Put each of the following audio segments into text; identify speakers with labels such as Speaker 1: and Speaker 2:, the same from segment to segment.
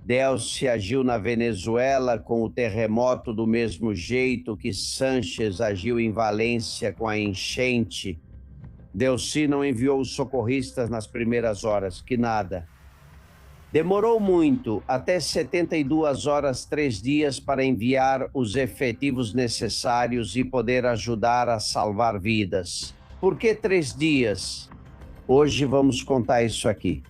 Speaker 1: Delcy agiu na Venezuela com o terremoto do mesmo jeito que Sánchez agiu em Valência com a enchente. Delcy não enviou os socorristas nas primeiras horas, que nada. Demorou muito, até 72 horas, 3 dias, para enviar os efetivos necessários e poder ajudar a salvar vidas. Por que 3 dias? Hoje vamos contar isso aqui.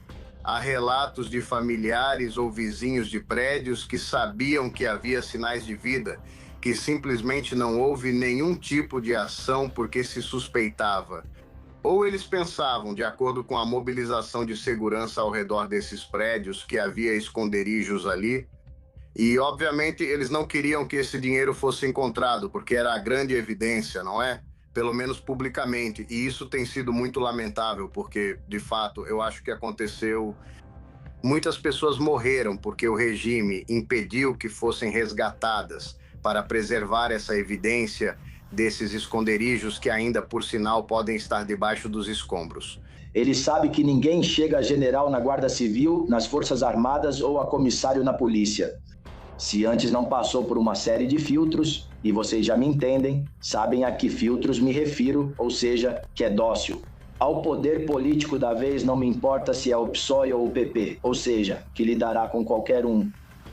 Speaker 2: Há relatos de familiares ou vizinhos de prédios que sabiam que havia sinais de vida, que simplesmente não houve nenhum tipo de ação porque se suspeitava. Ou eles pensavam, de acordo com a mobilização de segurança ao redor desses prédios, que havia esconderijos ali. E, obviamente, eles não queriam que esse dinheiro fosse encontrado, porque era a grande evidência, não é? Pelo menos publicamente. E isso tem sido muito lamentável, porque, de fato, eu acho que aconteceu. Muitas pessoas morreram porque o regime impediu que fossem resgatadas para preservar essa evidência desses esconderijos que ainda, por sinal, podem estar debaixo dos escombros.
Speaker 3: Ele sabe que ninguém chega a general na Guarda Civil, nas Forças Armadas ou a comissário na polícia. Se antes não passou por uma série de filtros, e vocês já me entendem, sabem a que filtros me refiro, ou seja, que é dócil. Ao poder político da vez não me importa se é o PSOE ou o PP, ou seja, que lidará com qualquer um.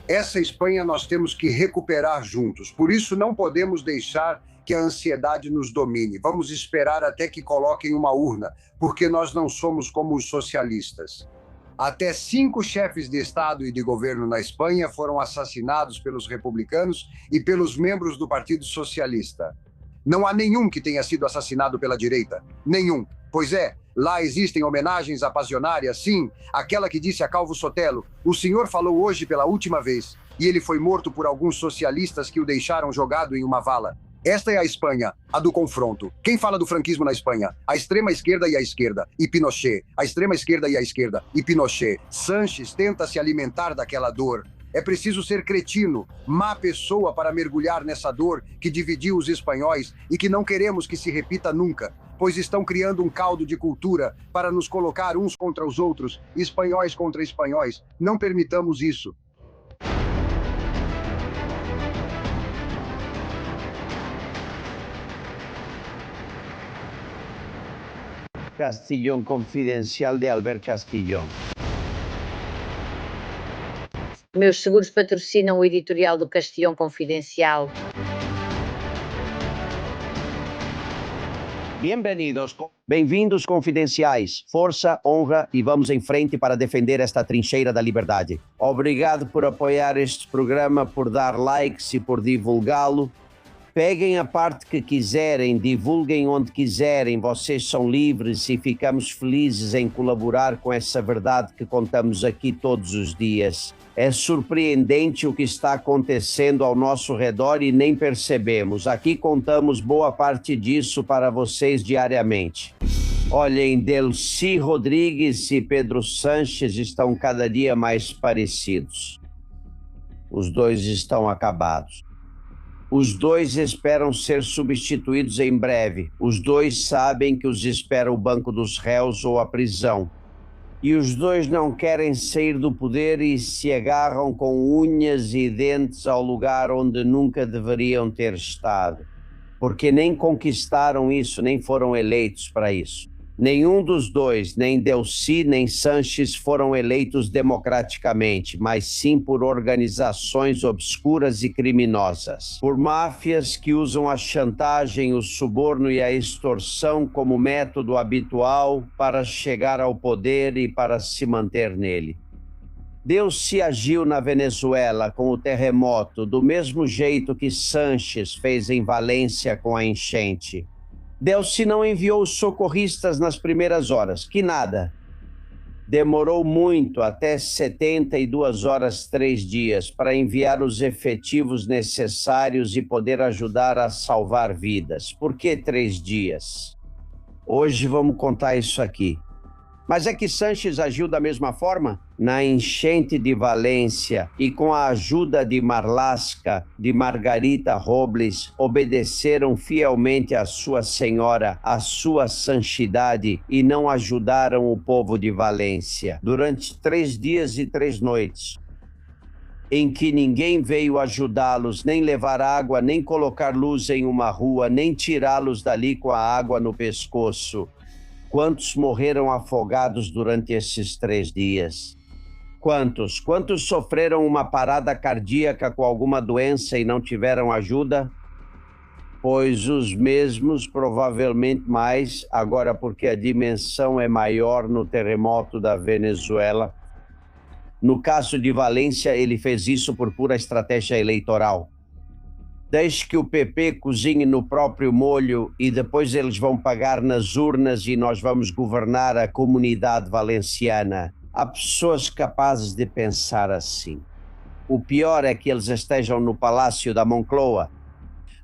Speaker 4: Essa Espanha nós temos que recuperar juntos, por isso não podemos deixar que a ansiedade nos domine. Vamos esperar até que coloquem uma urna, porque nós não somos como os socialistas. Até 5 chefes de Estado e de governo na Espanha foram assassinados pelos republicanos e pelos membros do Partido Socialista. Não há nenhum que tenha sido assassinado pela direita. Nenhum. Pois é, lá existem homenagens à passionária, sim, aquela que disse a Calvo Sotelo: o senhor falou hoje pela última vez, e ele foi morto por alguns socialistas que o deixaram jogado em uma vala. Esta é a Espanha, a do confronto. Quem fala do franquismo na Espanha? A extrema-esquerda e a esquerda, e Pinochet. A extrema-esquerda e a esquerda, e Pinochet. Sanches tenta se alimentar daquela dor. É preciso ser cretino, má pessoa para mergulhar nessa dor que dividiu os espanhóis e que não queremos que se repita nunca, pois estão criando um caldo de cultura para nos colocar uns contra os outros, espanhóis contra espanhóis. Não permitamos isso.
Speaker 1: Castillón Confidencial de Albert Castillón.
Speaker 5: Meus seguros patrocinam o editorial do Castillón Confidencial.
Speaker 1: Bem-vindos, confidenciais. Força, honra e vamos em frente para defender esta trincheira da liberdade. Obrigado por apoiar este programa, por dar likes e por divulgá-lo. Peguem a parte que quiserem, divulguem onde quiserem, vocês são livres e ficamos felizes em colaborar com essa verdade que contamos aqui todos os dias. É surpreendente o que está acontecendo ao nosso redor e nem percebemos. Aqui contamos boa parte disso para vocês diariamente. Olhem, Delcy Rodrigues e Pedro Sánchez estão cada dia mais parecidos. Os dois estão acabados. Os dois esperam ser substituídos em breve. Os dois sabem que os espera o banco dos réus ou a prisão. E os dois não querem sair do poder e se agarram com unhas e dentes ao lugar onde nunca deveriam ter estado. Porque nem conquistaram isso, nem foram eleitos para isso. Nenhum dos dois, nem Delcy nem Sánchez, foram eleitos democraticamente, mas sim por organizações obscuras e criminosas, por máfias que usam a chantagem, o suborno e a extorsão como método habitual para chegar ao poder e para se manter nele. Delcy agiu na Venezuela com o terremoto do mesmo jeito que Sánchez fez em Valência com a enchente. Delcy não enviou os socorristas nas primeiras horas, que nada. Demorou muito, até 72 horas, 3 dias, para enviar os efetivos necessários e poder ajudar a salvar vidas. Por que 3 dias? Hoje vamos contar isso aqui. Mas é que Sánchez agiu da mesma forma? Na enchente de Valência e com a ajuda de Marlaska, de Margarita Robles, obedeceram fielmente à sua senhora, à sua santidade e não ajudaram o povo de Valência durante 3 dias e 3 noites. em que ninguém veio ajudá-los, nem levar água, nem colocar luz em uma rua, nem tirá-los dali com a água no pescoço. Quantos morreram afogados durante esses 3 dias? Quantos? Quantos sofreram uma parada cardíaca com alguma doença e não tiveram ajuda? Pois os mesmos, provavelmente mais, agora porque a dimensão é maior no terremoto da Venezuela. No caso de Valência, ele fez isso por pura estratégia eleitoral. Deixe que o PP cozinhe no próprio molho e depois eles vão pagar nas urnas e nós vamos governar a comunidade valenciana. Há pessoas capazes de pensar assim. O pior é que eles estejam no Palácio da Moncloa.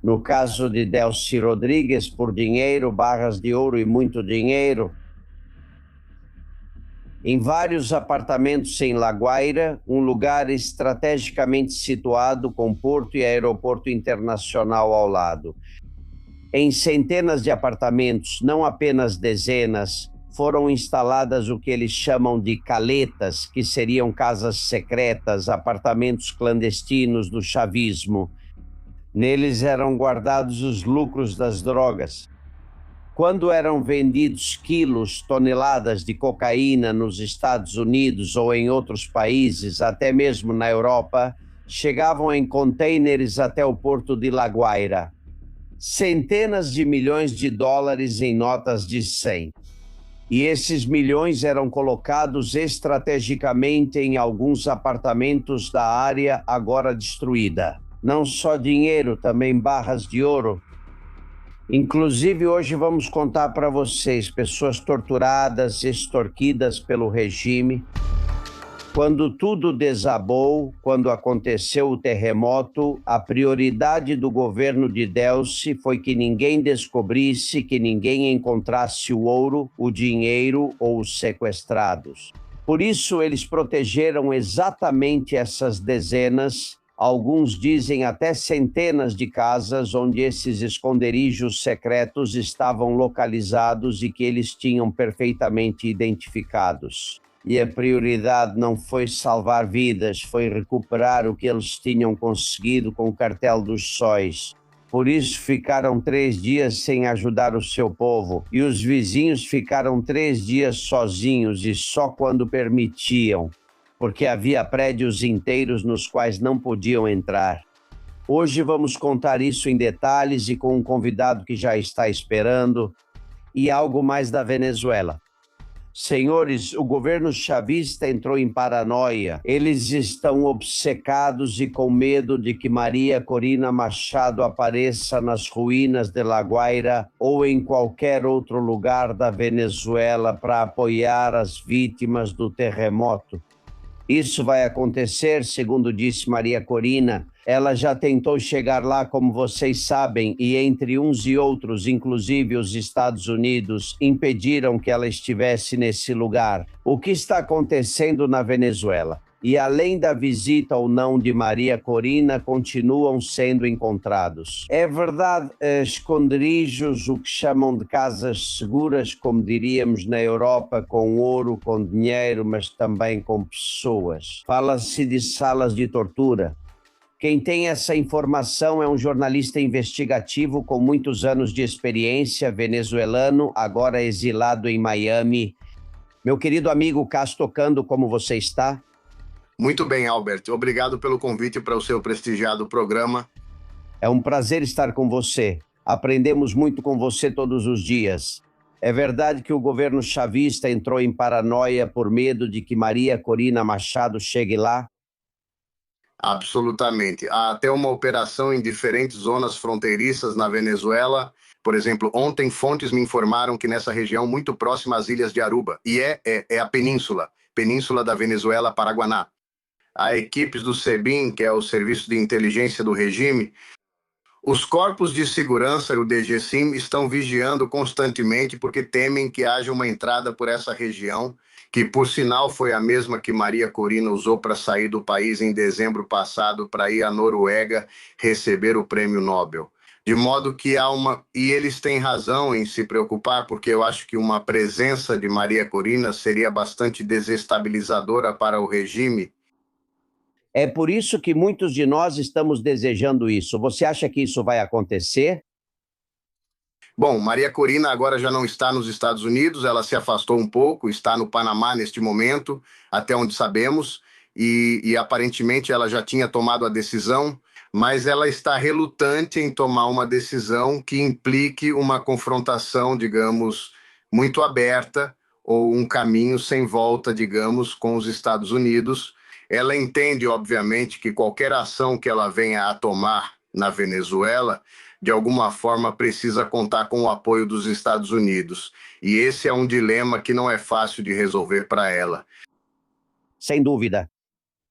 Speaker 1: No caso de Delcy Rodrigues, por dinheiro, barras de ouro e muito dinheiro, em vários apartamentos em La Guaira, um lugar estrategicamente situado com porto e aeroporto internacional ao lado. Em centenas de apartamentos, não apenas dezenas, foram instaladas o que eles chamam de caletas, que seriam casas secretas, apartamentos clandestinos do chavismo. Neles eram guardados os lucros das drogas. Quando eram vendidos quilos, toneladas de cocaína nos Estados Unidos ou em outros países, até mesmo na Europa, chegavam em contêineres até o porto de La Guaira. Centenas de milhões de dólares em notas de 100. E esses milhões eram colocados estrategicamente em alguns apartamentos da área agora destruída. Não só dinheiro, também barras de ouro. Inclusive, hoje vamos contar para vocês pessoas torturadas, extorquidas pelo regime. Quando tudo desabou, quando aconteceu o terremoto, a prioridade do governo de Delcy foi que ninguém descobrisse, que ninguém encontrasse o ouro, o dinheiro ou os sequestrados. Por isso, eles protegeram exatamente essas dezenas, alguns dizem até centenas de casas onde esses esconderijos secretos estavam localizados e que eles tinham perfeitamente identificados. E a prioridade não foi salvar vidas, foi recuperar o que eles tinham conseguido com o cartel dos sóis. Por isso ficaram 3 dias sem ajudar o seu povo, e os vizinhos ficaram 3 dias sozinhos e só quando permitiam, porque havia prédios inteiros nos quais não podiam entrar. Hoje vamos contar isso em detalhes e com um convidado que já está esperando, e algo mais da Venezuela. Senhores, o governo chavista entrou em paranoia. Eles estão obcecados e com medo de que Maria Corina Machado apareça nas ruínas de La Guaira ou em qualquer outro lugar da Venezuela para apoiar as vítimas do terremoto. Isso vai acontecer, segundo disse Maria Corina. Ela já tentou chegar lá, como vocês sabem, e entre uns e outros, inclusive os Estados Unidos, impediram que ela estivesse nesse lugar. O que está acontecendo na Venezuela? E além da visita ou não de Maria Corina, continuam sendo encontrados. É verdade, esconderijos, o que chamam de casas seguras, como diríamos na Europa, com ouro, com dinheiro, mas também com pessoas. Fala-se de salas de tortura. Quem tem essa informação é um jornalista investigativo com muitos anos de experiência, venezuelano, agora exilado em Miami. Meu querido amigo Castro Cando, como você está?
Speaker 2: Muito bem, Albert. Obrigado pelo convite para o seu prestigiado programa.
Speaker 1: É um prazer estar com você. Aprendemos muito com você todos os dias. É verdade que o governo chavista entrou em paranoia por medo de que Maria Corina Machado chegue lá?
Speaker 2: Absolutamente. Há até uma operação em diferentes zonas fronteiriças na Venezuela. Por exemplo, ontem fontes me informaram que nessa região muito próxima às ilhas de Aruba, e é a península da Venezuela, Paraguaná. Há equipes do SEBIN, que é o Serviço de Inteligência do Regime. Os corpos de segurança e o DGCIM estão vigiando constantemente porque temem que haja uma entrada por essa região, que por sinal foi a mesma que Maria Corina usou para sair do país em dezembro passado para ir à Noruega receber o prêmio Nobel. De modo que e eles têm razão em se preocupar, porque eu acho que uma presença de Maria Corina seria bastante desestabilizadora para o regime.
Speaker 1: É por isso que muitos de nós estamos desejando isso. Você acha que isso vai acontecer?
Speaker 2: Bom, Maria Corina agora já não está nos Estados Unidos, ela se afastou um pouco, está no Panamá neste momento, até onde sabemos, e aparentemente ela já tinha tomado a decisão, mas ela está relutante em tomar uma decisão que implique uma confrontação, digamos, muito aberta ou um caminho sem volta, digamos, com os Estados Unidos. Ela entende, obviamente, que qualquer ação que ela venha a tomar na Venezuela de alguma forma precisa contar com o apoio dos Estados Unidos. E esse é um dilema que não é fácil de resolver para ela.
Speaker 1: Sem dúvida.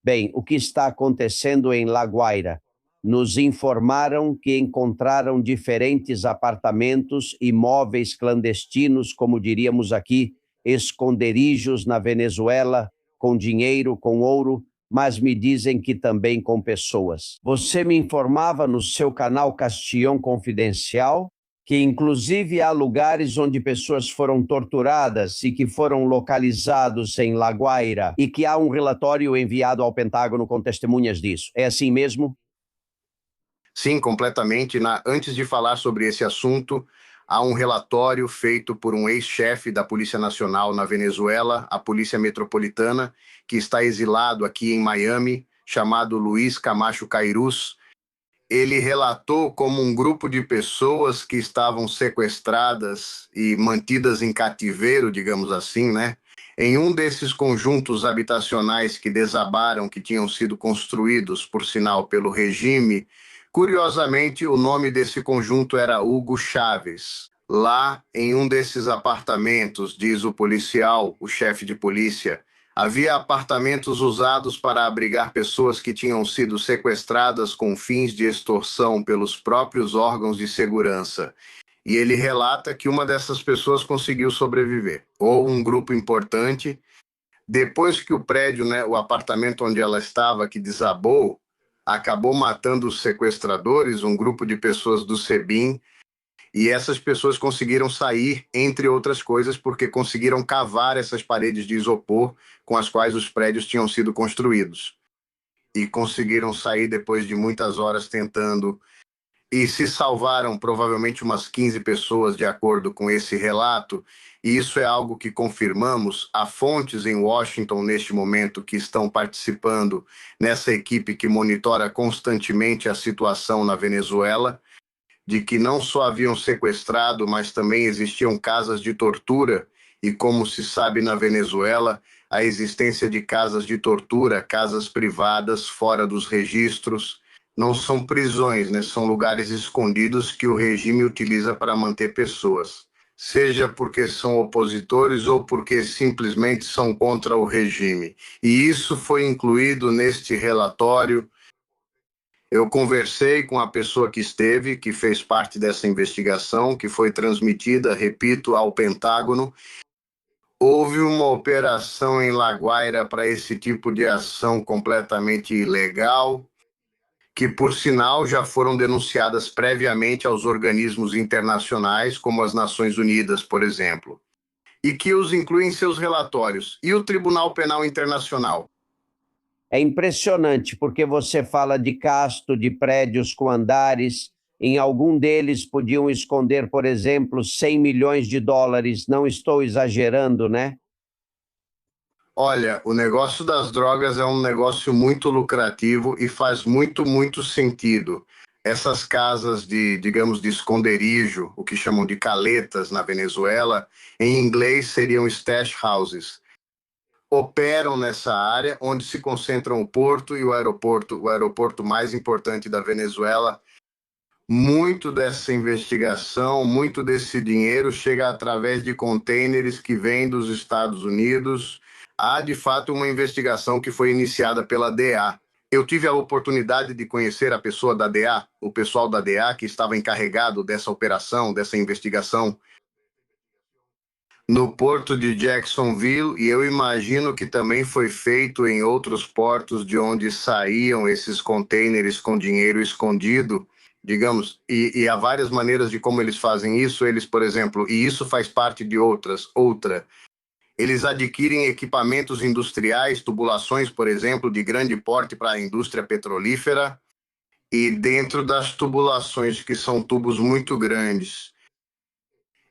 Speaker 1: Bem, o que está acontecendo em La Guaira? Nos informaram que encontraram diferentes apartamentos, imóveis clandestinos, como diríamos aqui, esconderijos na Venezuela, com dinheiro, com ouro, mas me dizem que também com pessoas. Você me informava no seu canal Castillon Confidencial que inclusive há lugares onde pessoas foram torturadas e que foram localizados em La Guaira e que há um relatório enviado ao Pentágono com testemunhas disso. É assim mesmo?
Speaker 2: Sim, completamente. Antes de falar sobre esse assunto, há um relatório feito por um ex-chefe da Polícia Nacional na Venezuela, a Polícia Metropolitana, que está exilado aqui em Miami, chamado Luiz Camacho Cairuz. Ele relatou como um grupo de pessoas que estavam sequestradas e mantidas em cativeiro, digamos assim, né? Em um desses conjuntos habitacionais que desabaram, que tinham sido construídos, por sinal, pelo regime. Curiosamente, o nome desse conjunto era Hugo Chávez. Lá, em um desses apartamentos, diz o policial, o chefe de polícia, havia apartamentos usados para abrigar pessoas que tinham sido sequestradas com fins de extorsão pelos próprios órgãos de segurança. E ele relata que uma dessas pessoas conseguiu sobreviver, ou um grupo importante. Depois que o prédio, né, o apartamento onde ela estava, que desabou, acabou matando os sequestradores, um grupo de pessoas do SEBIN, e essas pessoas conseguiram sair, entre outras coisas, porque conseguiram cavar essas paredes de isopor com as quais os prédios tinham sido construídos. E conseguiram sair depois de muitas horas tentando. E se salvaram provavelmente umas 15 pessoas, de acordo com esse relato. E isso é algo que confirmamos. Há fontes em Washington, neste momento, que estão participando nessa equipe que monitora constantemente a situação na Venezuela, de que não só haviam sequestrado, mas também existiam casas de tortura, e como se sabe na Venezuela, a existência de casas de tortura, casas privadas fora dos registros, não são prisões, né? São lugares escondidos que o regime utiliza para manter pessoas, seja porque são opositores ou porque simplesmente são contra o regime. E isso foi incluído neste relatório. Eu conversei com a pessoa que esteve, que fez parte dessa investigação, que foi transmitida, repito, ao Pentágono. Houve uma operação em La Guaira para esse tipo de ação completamente ilegal, que, por sinal, já foram denunciadas previamente aos organismos internacionais, como as Nações Unidas, por exemplo, e que os incluem em seus relatórios. E o Tribunal Penal Internacional?
Speaker 1: É impressionante, porque você fala de casto, de prédios com andares. Em algum deles podiam esconder, por exemplo, 100 milhões de dólares. Não estou exagerando, né?
Speaker 2: Olha, o negócio das drogas é um negócio muito lucrativo e faz muito, muito sentido. Essas casas de, digamos, de esconderijo, o que chamam de caletas na Venezuela, em inglês seriam stash houses, operam nessa área onde se concentram o porto e o aeroporto mais importante da Venezuela. Muito dessa investigação, muito desse dinheiro chega através de contêineres que vêm dos Estados Unidos. Há, de fato, uma investigação que foi iniciada pela DEA. Eu tive a oportunidade de conhecer a pessoa da DEA, o pessoal da DEA que estava encarregado dessa operação, dessa investigação, no porto de Jacksonville, e eu imagino que também foi feito em outros portos de onde saíam esses contêineres com dinheiro escondido, digamos, e há várias maneiras de como eles fazem isso. Eles, por exemplo, e isso faz parte de outra, Eles adquirem equipamentos industriais, tubulações, por exemplo, de grande porte para a indústria petrolífera, e dentro das tubulações, que são tubos muito grandes,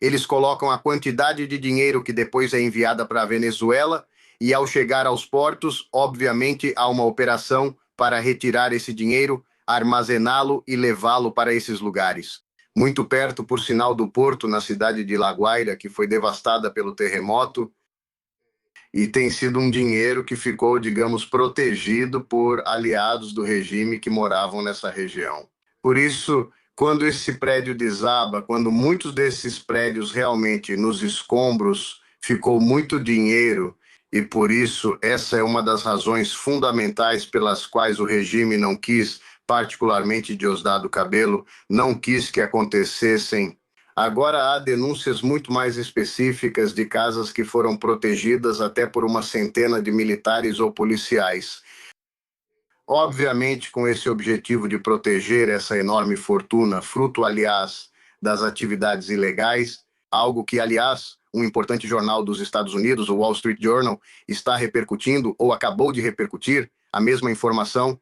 Speaker 2: eles colocam a quantidade de dinheiro que depois é enviada para a Venezuela, e ao chegar aos portos, obviamente, há uma operação para retirar esse dinheiro, armazená-lo e levá-lo para esses lugares. Muito perto, por sinal, do porto, na cidade de La Guaira, que foi devastada pelo terremoto, e tem sido um dinheiro que ficou, digamos, protegido por aliados do regime que moravam nessa região. Por isso, quando esse prédio desaba, quando muitos desses prédios realmente nos escombros ficou muito dinheiro, e por isso essa é uma das razões fundamentais pelas quais o regime não quis, particularmente Diosdado Cabello, não quis que acontecessem. Agora há denúncias muito mais específicas de casas que foram protegidas até por uma centena de militares ou policiais. Obviamente, com esse objetivo de proteger essa enorme fortuna, fruto, aliás, das atividades ilegais, algo que, aliás, um importante jornal dos Estados Unidos, o Wall Street Journal, está repercutindo ou acabou de repercutir a mesma informação.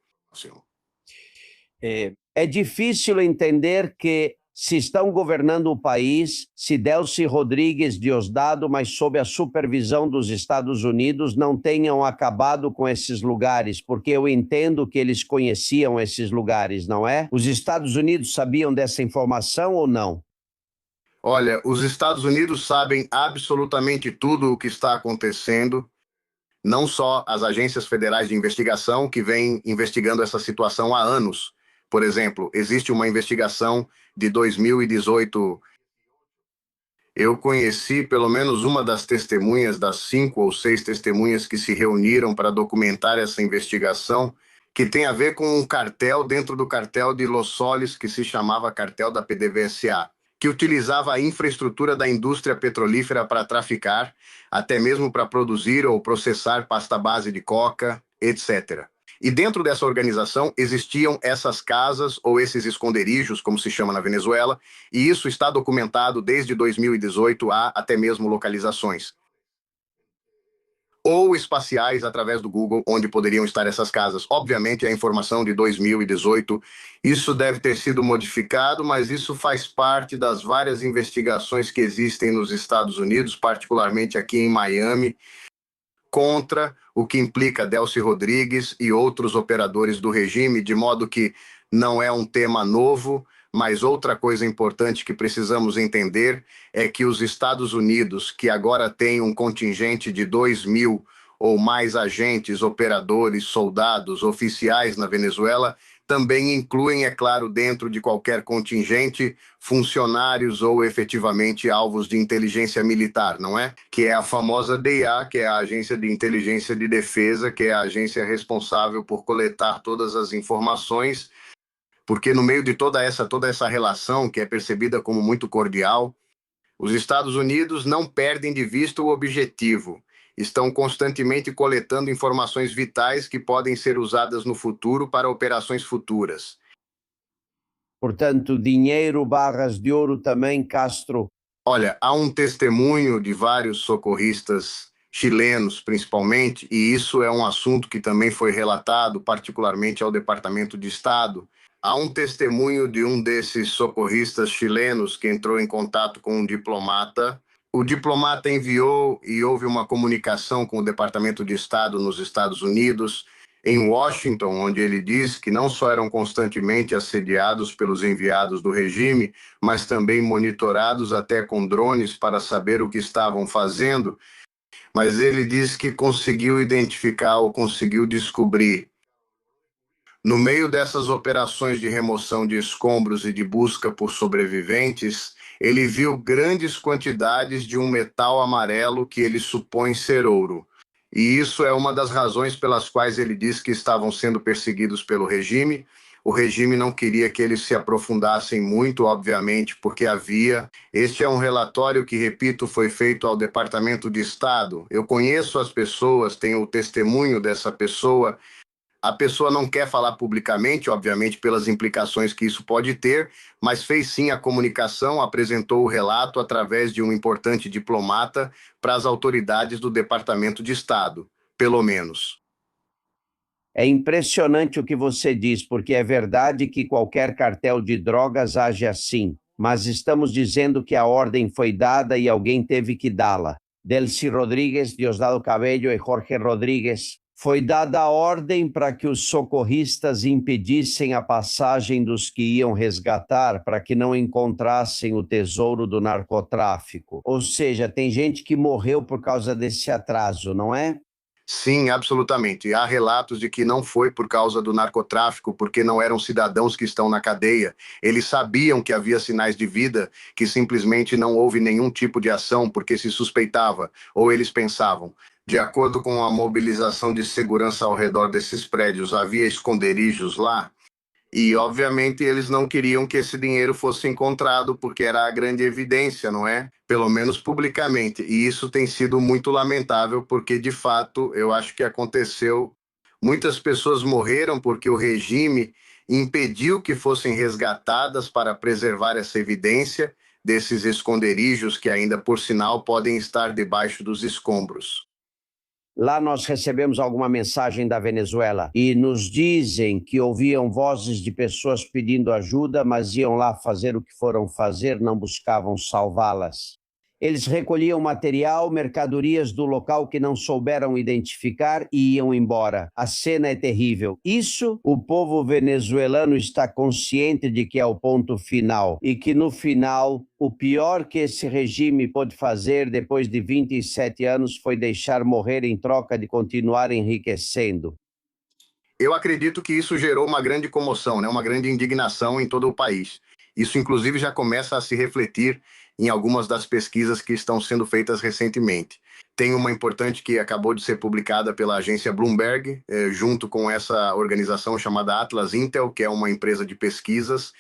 Speaker 1: É difícil entender que se estão governando o país, se Delcy Rodrigues Diosdado, mas sob a supervisão dos Estados Unidos, não tenham acabado com esses lugares, porque eu entendo que eles conheciam esses lugares, não é? Os Estados Unidos sabiam dessa informação ou não?
Speaker 2: Olha, os Estados Unidos sabem absolutamente tudo o que está acontecendo, não só as agências federais de investigação que vêm investigando essa situação há anos. Por exemplo, existe uma investigação de 2018. Eu conheci pelo menos uma das testemunhas, das 5 ou 6 testemunhas que se reuniram para documentar essa investigação, que tem a ver com um cartel dentro do cartel de Los Soles, que se chamava cartel da PDVSA, que utilizava a infraestrutura da indústria petrolífera para traficar, até mesmo para produzir ou processar pasta base de coca, etc. E dentro dessa organização existiam essas casas ou esses esconderijos, como se chama na Venezuela, e isso está documentado desde 2018, há até mesmo localizações ou espaciais através do Google, onde poderiam estar essas casas. Obviamente, a informação de 2018, isso deve ter sido modificado, mas isso faz parte das várias investigações que existem nos Estados Unidos, particularmente aqui em Miami, contra o que implica Delcy Rodrigues e outros operadores do regime, de modo que não é um tema novo, mas outra coisa importante que precisamos entender é que os Estados Unidos, que agora tem um contingente de 2.000 ou mais agentes, operadores, soldados, oficiais na Venezuela, também incluem, é claro, dentro de qualquer contingente, funcionários ou efetivamente alvos de inteligência militar, não é? Que é a famosa DEA, que é a Agência de Inteligência de Defesa, que é a agência responsável por coletar todas as informações, porque no meio de toda essa relação, que é percebida como muito cordial, os Estados Unidos não perdem de vista o objetivo. Estão constantemente coletando informações vitais que podem ser usadas no futuro para operações futuras.
Speaker 1: Portanto, dinheiro, barras de ouro também, Castro.
Speaker 2: Olha, há um testemunho de vários socorristas chilenos, principalmente, e isso é um assunto que também foi relatado, particularmente ao Departamento de Estado. Há um testemunho de um desses socorristas chilenos que entrou em contato com um diplomata. O diplomata enviou e houve uma comunicação com o Departamento de Estado nos Estados Unidos, em Washington, onde ele diz que não só eram constantemente assediados pelos enviados do regime, mas também monitorados até com drones para saber o que estavam fazendo. Mas ele diz que conseguiu identificar ou conseguiu descobrir, no meio dessas operações de remoção de escombros e de busca por sobreviventes, ele viu grandes quantidades de um metal amarelo que ele supõe ser ouro. E isso é uma das razões pelas quais ele diz que estavam sendo perseguidos pelo regime. O regime não queria que eles se aprofundassem muito, obviamente, porque havia... Este é um relatório que, repito, foi feito ao Departamento de Estado. Eu conheço as pessoas, tenho o testemunho dessa pessoa, A pessoa não quer falar publicamente, obviamente, pelas implicações que isso pode ter, mas fez sim a comunicação, apresentou o relato através de um importante diplomata para as autoridades do Departamento de Estado, pelo menos.
Speaker 1: É impressionante o que você diz, porque é verdade que qualquer cartel de drogas age assim, mas estamos dizendo que a ordem foi dada e alguém teve que dá-la. Delcy Rodrigues, Diosdado Cabello e Jorge Rodrigues, foi dada a ordem para que os socorristas impedissem a passagem dos que iam resgatar para que não encontrassem o tesouro do narcotráfico. Ou seja, tem gente que morreu por causa desse atraso, não é?
Speaker 2: Sim, absolutamente. Há relatos de que não foi por causa do narcotráfico, porque não eram cidadãos que estão na cadeia. Eles sabiam que havia sinais de vida, que simplesmente não houve nenhum tipo de ação porque se suspeitava, ou eles pensavam. De acordo com a mobilização de segurança ao redor desses prédios, havia esconderijos lá. E, obviamente, eles não queriam que esse dinheiro fosse encontrado, porque era a grande evidência, não é? Pelo menos publicamente. E isso tem sido muito lamentável, porque, de fato, eu acho que aconteceu. Muitas pessoas morreram porque o regime impediu que fossem resgatadas para preservar essa evidência desses esconderijos que ainda, por sinal, podem estar debaixo dos escombros.
Speaker 1: Lá nós recebemos alguma mensagem da Venezuela e nos dizem que ouviam vozes de pessoas pedindo ajuda, mas iam lá fazer o que foram fazer, não buscavam salvá-las. Eles recolhiam material, mercadorias do local que não souberam identificar e iam embora. A cena é terrível. Isso, o povo venezuelano está consciente de que é o ponto final e que no final, o pior que esse regime pôde fazer depois de 27 anos foi deixar morrer em troca de continuar enriquecendo.
Speaker 2: Eu acredito que isso gerou uma grande comoção, né? Uma grande indignação em todo o país. Isso, inclusive, já começa a se refletir em algumas das pesquisas que estão sendo feitas recentemente. Tem uma importante que acabou de ser publicada pela agência Bloomberg, junto com essa organização chamada Atlas Intel, que é uma empresa de pesquisas,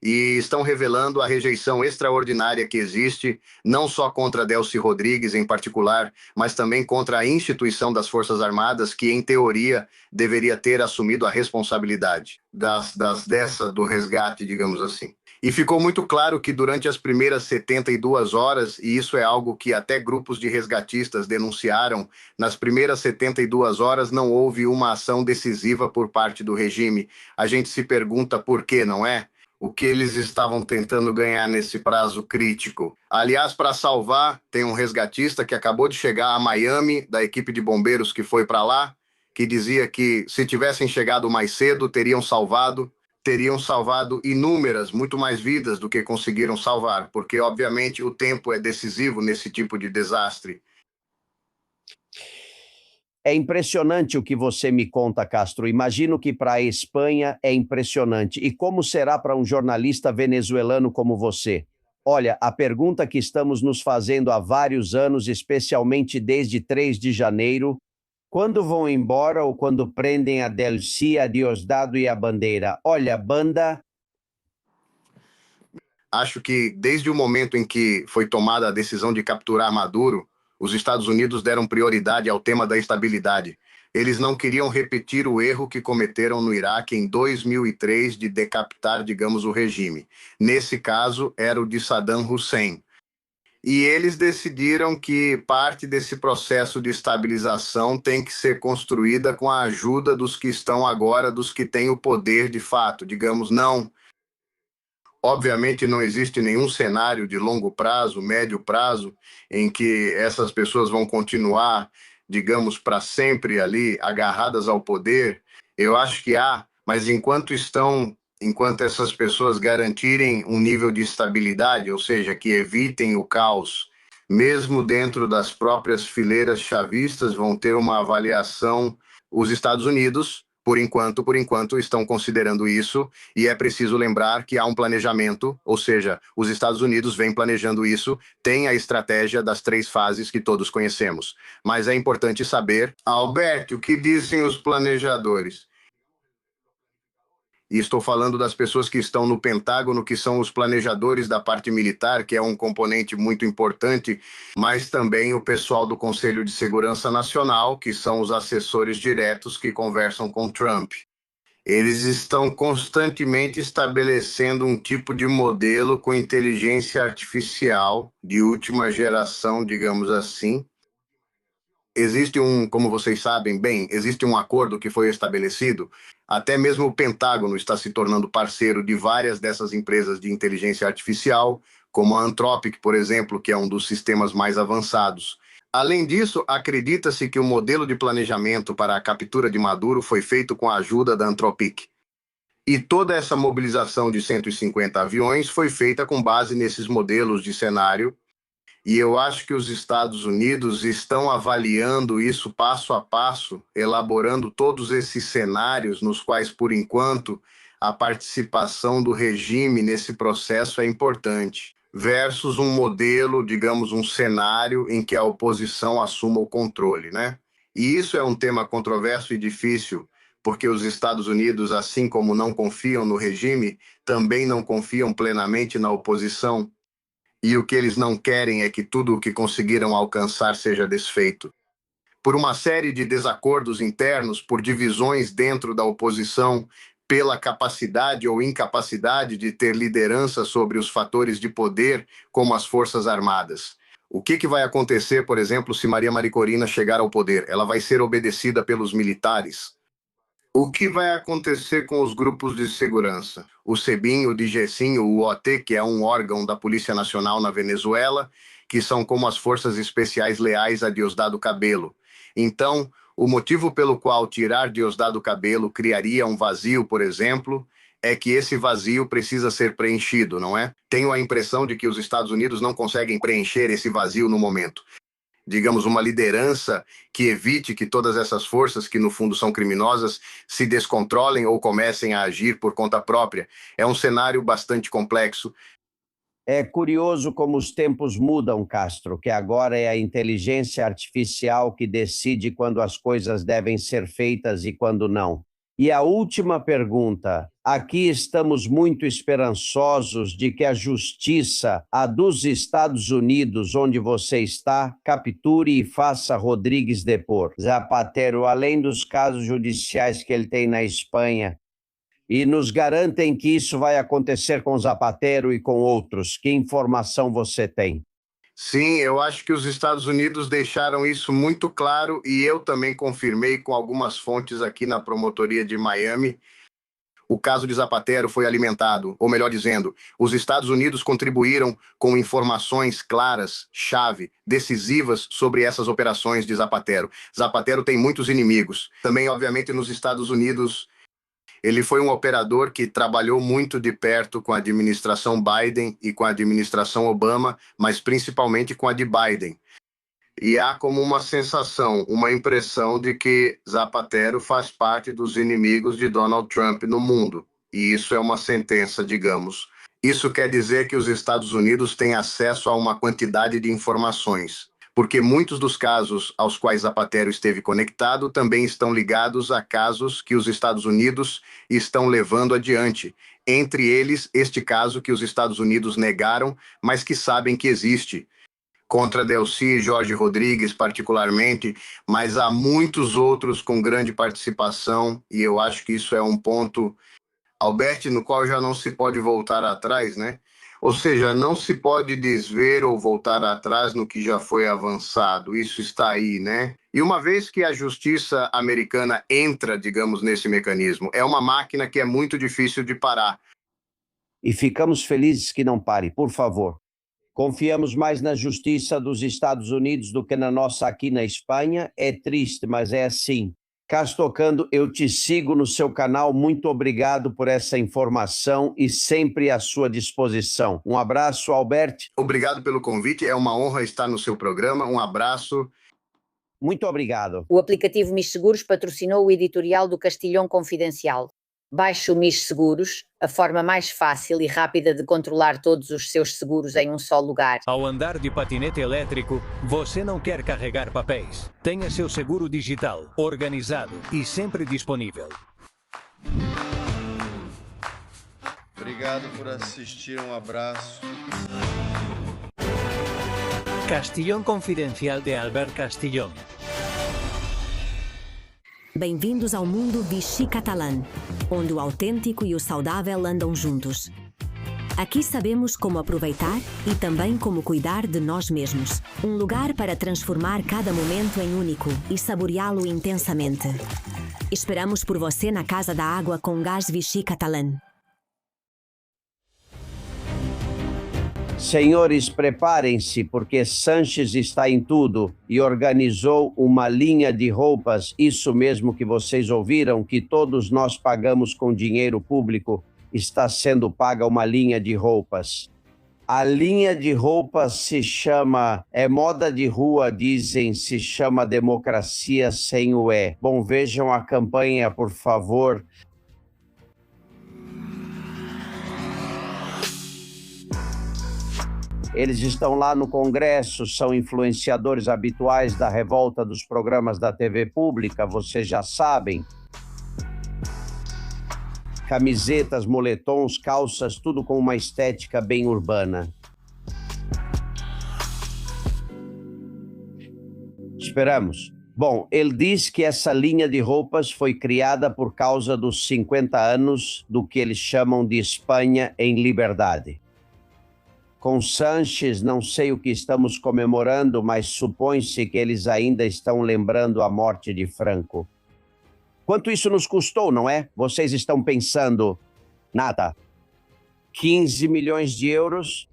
Speaker 2: e estão revelando a rejeição extraordinária que existe, não só contra Delcy Rodrigues em particular, mas também contra a instituição das Forças Armadas, que, em teoria, deveria ter assumido a responsabilidade do resgate, digamos assim. E ficou muito claro que durante as primeiras 72 horas, e isso é algo que até grupos de resgatistas denunciaram, nas primeiras 72 horas não houve uma ação decisiva por parte do regime. A gente se pergunta por quê, não é? O que eles estavam tentando ganhar nesse prazo crítico. Aliás, para salvar, tem um resgatista que acabou de chegar a Miami, da equipe de bombeiros que foi para lá, que dizia que se tivessem chegado mais cedo, teriam salvado inúmeras, muito mais vidas do que conseguiram salvar, porque obviamente o tempo é decisivo nesse tipo de desastre.
Speaker 1: É impressionante o que você me conta, Castro. Imagino que para a Espanha é impressionante. E como será para um jornalista venezuelano como você? Olha, a pergunta que estamos nos fazendo há vários anos, especialmente desde 3 de janeiro, quando vão embora ou quando prendem a Delcy, a Diosdado e a Bandeira? Olha, banda...
Speaker 2: Acho que desde o momento em que foi tomada a decisão de capturar Maduro, os Estados Unidos deram prioridade ao tema da estabilidade. Eles não queriam repetir o erro que cometeram no Iraque em 2003 de decapitar, digamos, o regime. Nesse caso, era o de Saddam Hussein. E eles decidiram que parte desse processo de estabilização tem que ser construída com a ajuda dos que estão agora, dos que têm o poder de fato. Digamos, não. Obviamente não existe nenhum cenário de longo prazo, médio prazo, em que essas pessoas vão continuar, digamos, para sempre ali, agarradas ao poder. Eu acho que há, mas enquanto essas pessoas garantirem um nível de estabilidade, ou seja, que evitem o caos, mesmo dentro das próprias fileiras chavistas, vão ter uma avaliação. Os Estados Unidos, por enquanto, estão considerando isso, e é preciso lembrar que há um planejamento, ou seja, os Estados Unidos vêm planejando isso, tem a estratégia das 3 fases que todos conhecemos. Mas é importante saber, Alberto, o que dizem os planejadores? E estou falando das pessoas que estão no Pentágono, que são os planejadores da parte militar, que é um componente muito importante, mas também o pessoal do Conselho de Segurança Nacional, que são os assessores diretos que conversam com Trump. Eles estão constantemente estabelecendo um tipo de modelo com inteligência artificial de última geração, digamos assim. Existe como vocês sabem bem, existe um acordo que foi estabelecido. Até mesmo o Pentágono está se tornando parceiro de várias dessas empresas de inteligência artificial, como a Anthropic, por exemplo, que é um dos sistemas mais avançados. Além disso, acredita-se que o modelo de planejamento para a captura de Maduro foi feito com a ajuda da Anthropic. E toda essa mobilização de 150 aviões foi feita com base nesses modelos de cenário. E eu acho que os Estados Unidos estão avaliando isso passo a passo, elaborando todos esses cenários nos quais, por enquanto, a participação do regime nesse processo é importante, versus um modelo, digamos, um cenário em que a oposição assuma o controle, né? E isso é um tema controverso e difícil, porque os Estados Unidos, assim como não confiam no regime, também não confiam plenamente na oposição. E o que eles não querem é que tudo o que conseguiram alcançar seja desfeito. Por uma série de desacordos internos, por divisões dentro da oposição, pela capacidade ou incapacidade de ter liderança sobre os fatores de poder, como as Forças Armadas. O que vai acontecer, por exemplo, se Maria Maricorina chegar ao poder? Ela vai ser obedecida pelos militares? O que vai acontecer com os grupos de segurança? O SEBIN, o DGCIM, o OT, que é um órgão da Polícia Nacional na Venezuela, que são como as forças especiais leais a Diosdado Cabello. Então, o motivo pelo qual tirar Diosdado Cabello criaria um vazio, por exemplo, é que esse vazio precisa ser preenchido, não é? Tenho a impressão de que os Estados Unidos não conseguem preencher esse vazio no momento. Digamos, uma liderança que evite que todas essas forças, que no fundo são criminosas, se descontrolem ou comecem a agir por conta própria. É um cenário bastante complexo.
Speaker 1: É curioso como os tempos mudam, Castro, que agora é a inteligência artificial que decide quando as coisas devem ser feitas e quando não. E a última pergunta. Aqui estamos muito esperançosos de que a justiça, a dos Estados Unidos, onde você está, capture e faça Rodrigues depor. Zapatero, além dos casos judiciais que ele tem na Espanha, e nos garantem que isso vai acontecer com Zapatero e com outros. Que informação você tem?
Speaker 2: Sim, eu acho que os Estados Unidos deixaram isso muito claro e eu também confirmei com algumas fontes aqui na promotoria de Miami. O caso de Zapatero foi alimentado, ou melhor dizendo, os Estados Unidos contribuíram com informações claras, chave, decisivas sobre essas operações de Zapatero. Zapatero tem muitos inimigos. Também, obviamente, nos Estados Unidos, ele foi um operador que trabalhou muito de perto com a administração Biden e com a administração Obama, mas principalmente com a de Biden. E há como uma sensação, uma impressão de que Zapatero faz parte dos inimigos de Donald Trump no mundo. E isso é uma sentença, digamos. Isso quer dizer que os Estados Unidos têm acesso a uma quantidade de informações, porque muitos dos casos aos quais Zapatero esteve conectado também estão ligados a casos que os Estados Unidos estão levando adiante. Entre eles, este caso que os Estados Unidos negaram, mas que sabem que existe, contra Delcy e Jorge Rodrigues particularmente, mas há muitos outros com grande participação, e eu acho que isso é um ponto, Alberti, no qual já não se pode voltar atrás, né? Ou seja, não se pode desver ou voltar atrás no que já foi avançado, isso está aí, né? E uma vez que a justiça americana entra, digamos, nesse mecanismo, é uma máquina que é muito difícil de parar.
Speaker 1: E ficamos felizes que não pare, por favor. Confiamos mais na justiça dos Estados Unidos do que na nossa aqui na Espanha. É triste, mas é assim. Castocando, eu te sigo no seu canal. Muito obrigado por essa informação e sempre à sua disposição. Um abraço, Alberti.
Speaker 2: Obrigado pelo convite. É uma honra estar no seu programa. Um abraço.
Speaker 1: Muito obrigado.
Speaker 5: O aplicativo MIS Seguros patrocinou o editorial do Castilhão Confidencial. Baixe o MIS Seguros, a forma mais fácil e rápida de controlar todos os seus seguros em um só lugar.
Speaker 6: Ao andar de patinete elétrico, você não quer carregar papéis. Tenha seu seguro digital, organizado e sempre disponível.
Speaker 7: Obrigado por assistir. Um abraço.
Speaker 6: Castillón Confidencial de Albert Castillón.
Speaker 8: Bem-vindos ao mundo Vichy Catalan, onde o autêntico e o saudável andam juntos. Aqui sabemos como aproveitar e também como cuidar de nós mesmos. Um lugar para transformar cada momento em único e saboreá-lo intensamente. Esperamos por você na Casa da Água com Gás Vichy Catalan.
Speaker 1: Senhores, preparem-se, porque Sanches está em tudo e organizou uma linha de roupas, isso mesmo que vocês ouviram, que todos nós pagamos com dinheiro público, está sendo paga uma linha de roupas. A linha de roupas se chama, moda de rua, dizem, se chama Democracia Sem o E. Bom, vejam a campanha, por favor. Eles estão lá no Congresso, são influenciadores habituais da revolta dos programas da TV pública, vocês já sabem. Camisetas, moletons, calças, tudo com uma estética bem urbana. Esperamos. Bom, ele diz que essa linha de roupas foi criada por causa dos 50 anos do que eles chamam de Espanha em liberdade. Com Sanches, não sei o que estamos comemorando, mas supõe-se que eles ainda estão lembrando a morte de Franco. Quanto isso nos custou, não é? Vocês estão pensando, nada. 15 milhões de euros?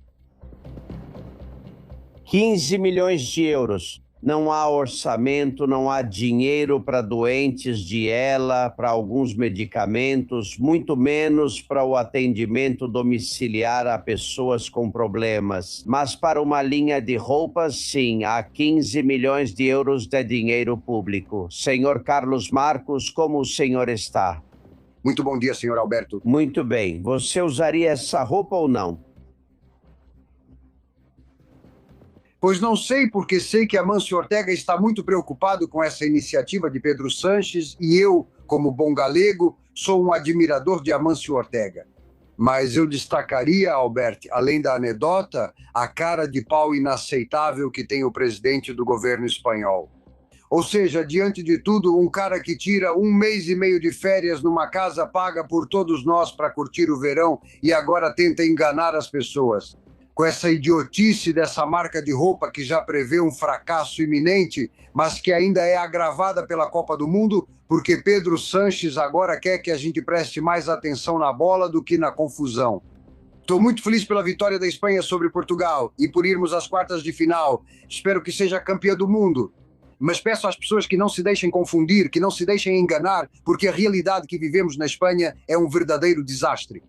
Speaker 1: 15 milhões de euros. Não há orçamento, não há dinheiro para doentes de ELA, para alguns medicamentos, muito menos para o atendimento domiciliar a pessoas com problemas. Mas para uma linha de roupas, sim, há 15 milhões de euros de dinheiro público. Senhor Carlos Marcos, como o senhor está?
Speaker 4: Muito bom dia, senhor Alberto.
Speaker 1: Muito bem. Você usaria essa roupa ou não?
Speaker 4: Pois não sei, porque sei que Amancio Ortega está muito preocupado com essa iniciativa de Pedro Sanches e eu, como bom galego, sou um admirador de Amancio Ortega. Mas eu destacaria, Albert, além da anedota, a cara de pau inaceitável que tem o presidente do governo espanhol. Ou seja, diante de tudo, um cara que tira 1 mês e meio de férias numa casa paga por todos nós para curtir o verão e agora tenta enganar as pessoas. Com essa idiotice dessa marca de roupa que já prevê um fracasso iminente, mas que ainda é agravada pela Copa do Mundo, porque Pedro Sanches agora quer que a gente preste mais atenção na bola do que na confusão. Estou muito feliz pela vitória da Espanha sobre Portugal e por irmos às quartas de final. Espero que seja campeã do mundo. Mas peço às pessoas que não se deixem confundir, que não se deixem enganar, porque a realidade que vivemos na Espanha é um verdadeiro desastre.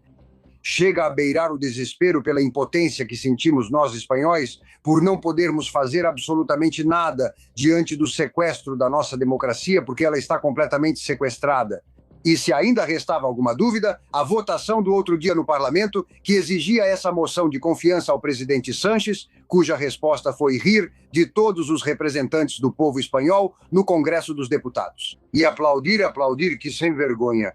Speaker 4: Chega a beirar o desespero pela impotência que sentimos nós espanhóis por não podermos fazer absolutamente nada diante do sequestro da nossa democracia, porque ela está completamente sequestrada. E se ainda restava alguma dúvida, a votação do outro dia no parlamento, que exigia essa moção de confiança ao presidente Sanches, cuja resposta foi rir de todos os representantes do povo espanhol no Congresso dos Deputados. E aplaudir, que sem vergonha.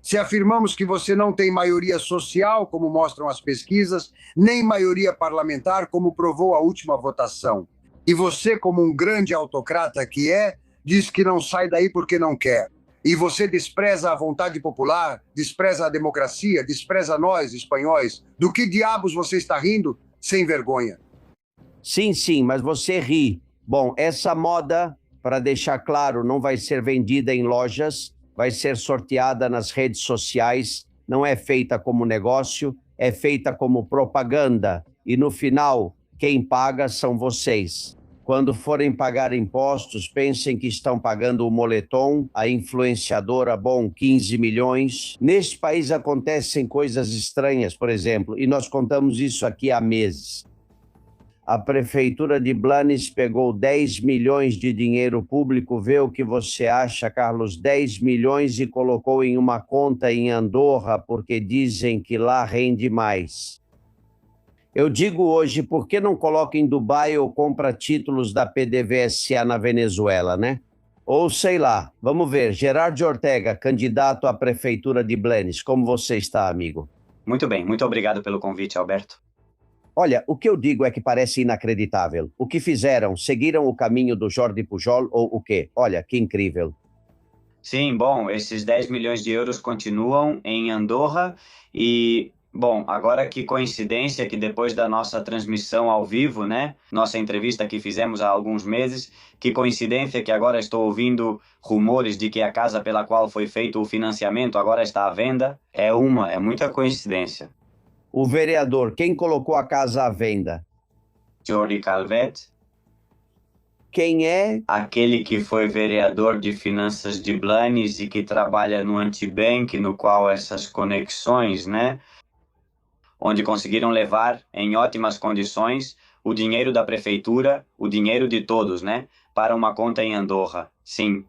Speaker 4: Se afirmamos que você não tem maioria social, como mostram as pesquisas, nem maioria parlamentar, como provou a última votação. E você, como um grande autocrata que é, diz que não sai daí porque não quer. E você despreza a vontade popular, despreza a democracia, despreza nós, espanhóis. Do que diabos você está rindo? Sem vergonha.
Speaker 1: Sim, mas você ri. Bom, essa moda, para deixar claro, não vai ser vendida em lojas, vai ser sorteada nas redes sociais, não é feita como negócio, é feita como propaganda. E no final, quem paga são vocês. Quando forem pagar impostos, pensem que estão pagando o moletom, a influenciadora, 15 milhões. Neste país acontecem coisas estranhas, por exemplo, e nós contamos isso aqui há meses. A prefeitura de Blanes pegou 10 milhões de dinheiro público, vê o que você acha, Carlos, 10 milhões e colocou em uma conta em Andorra, porque dizem que lá rende mais. Eu digo hoje, por que não coloca em Dubai ou compra títulos da PDVSA na Venezuela, né? Ou sei lá, vamos ver, Gerardo Ortega, candidato à prefeitura de Blanes, como você está, amigo?
Speaker 9: Muito bem, muito obrigado pelo convite, Alberto.
Speaker 1: Olha, o que eu digo é que parece inacreditável. O que fizeram? Seguiram o caminho do Jordi Pujol ou o quê? Olha, que incrível.
Speaker 9: Sim, bom, esses 10 milhões de euros continuam em Andorra e, bom, agora que coincidência que depois da nossa transmissão ao vivo, né, nossa entrevista que fizemos há alguns meses, que coincidência que agora estou ouvindo rumores de que a casa pela qual foi feito o financiamento agora está à venda. É muita coincidência.
Speaker 1: O vereador, quem colocou a casa à venda?
Speaker 9: Jordi Calvet,
Speaker 1: Quem é?
Speaker 9: aquele que foi vereador de finanças de Blanes e que trabalha no Antibank, no qual essas conexões, né, onde conseguiram levar em ótimas condições o dinheiro da prefeitura, o dinheiro de todos, né, para uma conta em Andorra. Sim.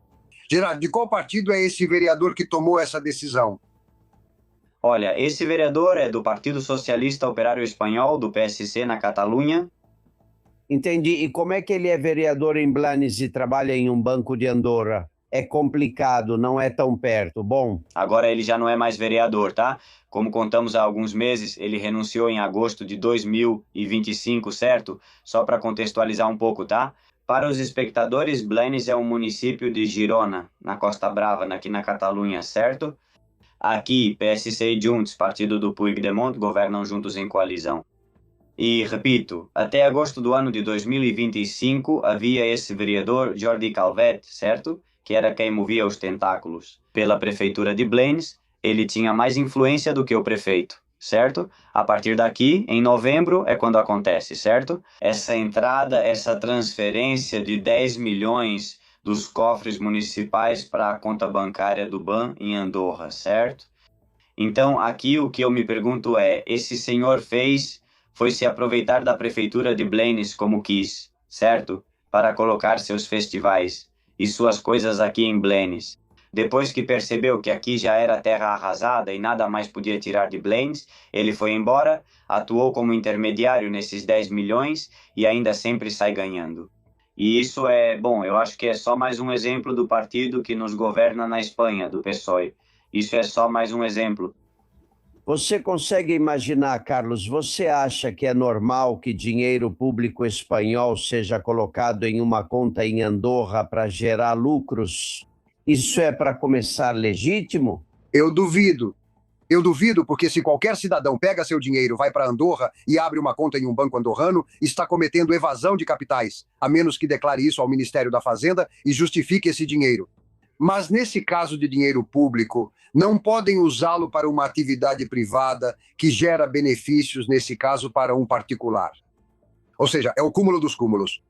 Speaker 4: Gerardo, de qual partido é esse vereador que tomou essa decisão?
Speaker 9: Olha, esse vereador é do Partido Socialista Operário Espanhol, do PSC na Catalunha.
Speaker 1: Entendi. E como é que ele é vereador em Blanes e trabalha em um banco de Andorra? É complicado, não é tão perto. Bom,
Speaker 9: Agora ele já não é mais vereador, tá? Como contamos há alguns meses, ele renunciou em agosto de 2025, certo? Só para contextualizar um pouco, tá? Para os espectadores, Blanes é um município de Girona, na Costa Brava, aqui na Catalunha, certo? Aqui, PSC e Junts, partido do Puigdemont, governam juntos em coalizão. E, repito, até agosto do ano de 2025 havia esse vereador Jordi Calvet, certo? Que era quem movia os tentáculos. Pela prefeitura de Blanes, ele tinha mais influência do que o prefeito, certo? A partir daqui, em novembro, é quando acontece, certo? Essa entrada, essa transferência de 10 milhões dos cofres municipais para a conta bancária do BAN em Andorra, certo? Então, aqui o que eu me pergunto é, esse senhor foi se aproveitar da prefeitura de Blanes como quis, certo? Para colocar seus festivais e suas coisas aqui em Blanes. Depois que percebeu que aqui já era terra arrasada e nada mais podia tirar de Blanes, ele foi embora, atuou como intermediário nesses 10 milhões e ainda sempre sai ganhando. E isso bom, eu acho que é só mais um exemplo do partido que nos governa na Espanha, do PSOE. Isso é só mais um exemplo.
Speaker 1: você consegue imaginar, Carlos, você acha que é normal que dinheiro público espanhol seja colocado em uma conta em Andorra para gerar lucros? Isso é para começar legítimo?
Speaker 4: Eu duvido. Eu duvido, porque se qualquer cidadão pega seu dinheiro, vai para Andorra e abre uma conta em um banco andorrano, está cometendo evasão de capitais, a menos que declare isso ao Ministério da Fazenda e justifique esse dinheiro. Mas nesse caso de dinheiro público, não podem usá-lo para uma atividade privada que gera benefícios, nesse caso, para um particular. Ou seja, é o cúmulo dos cúmulos.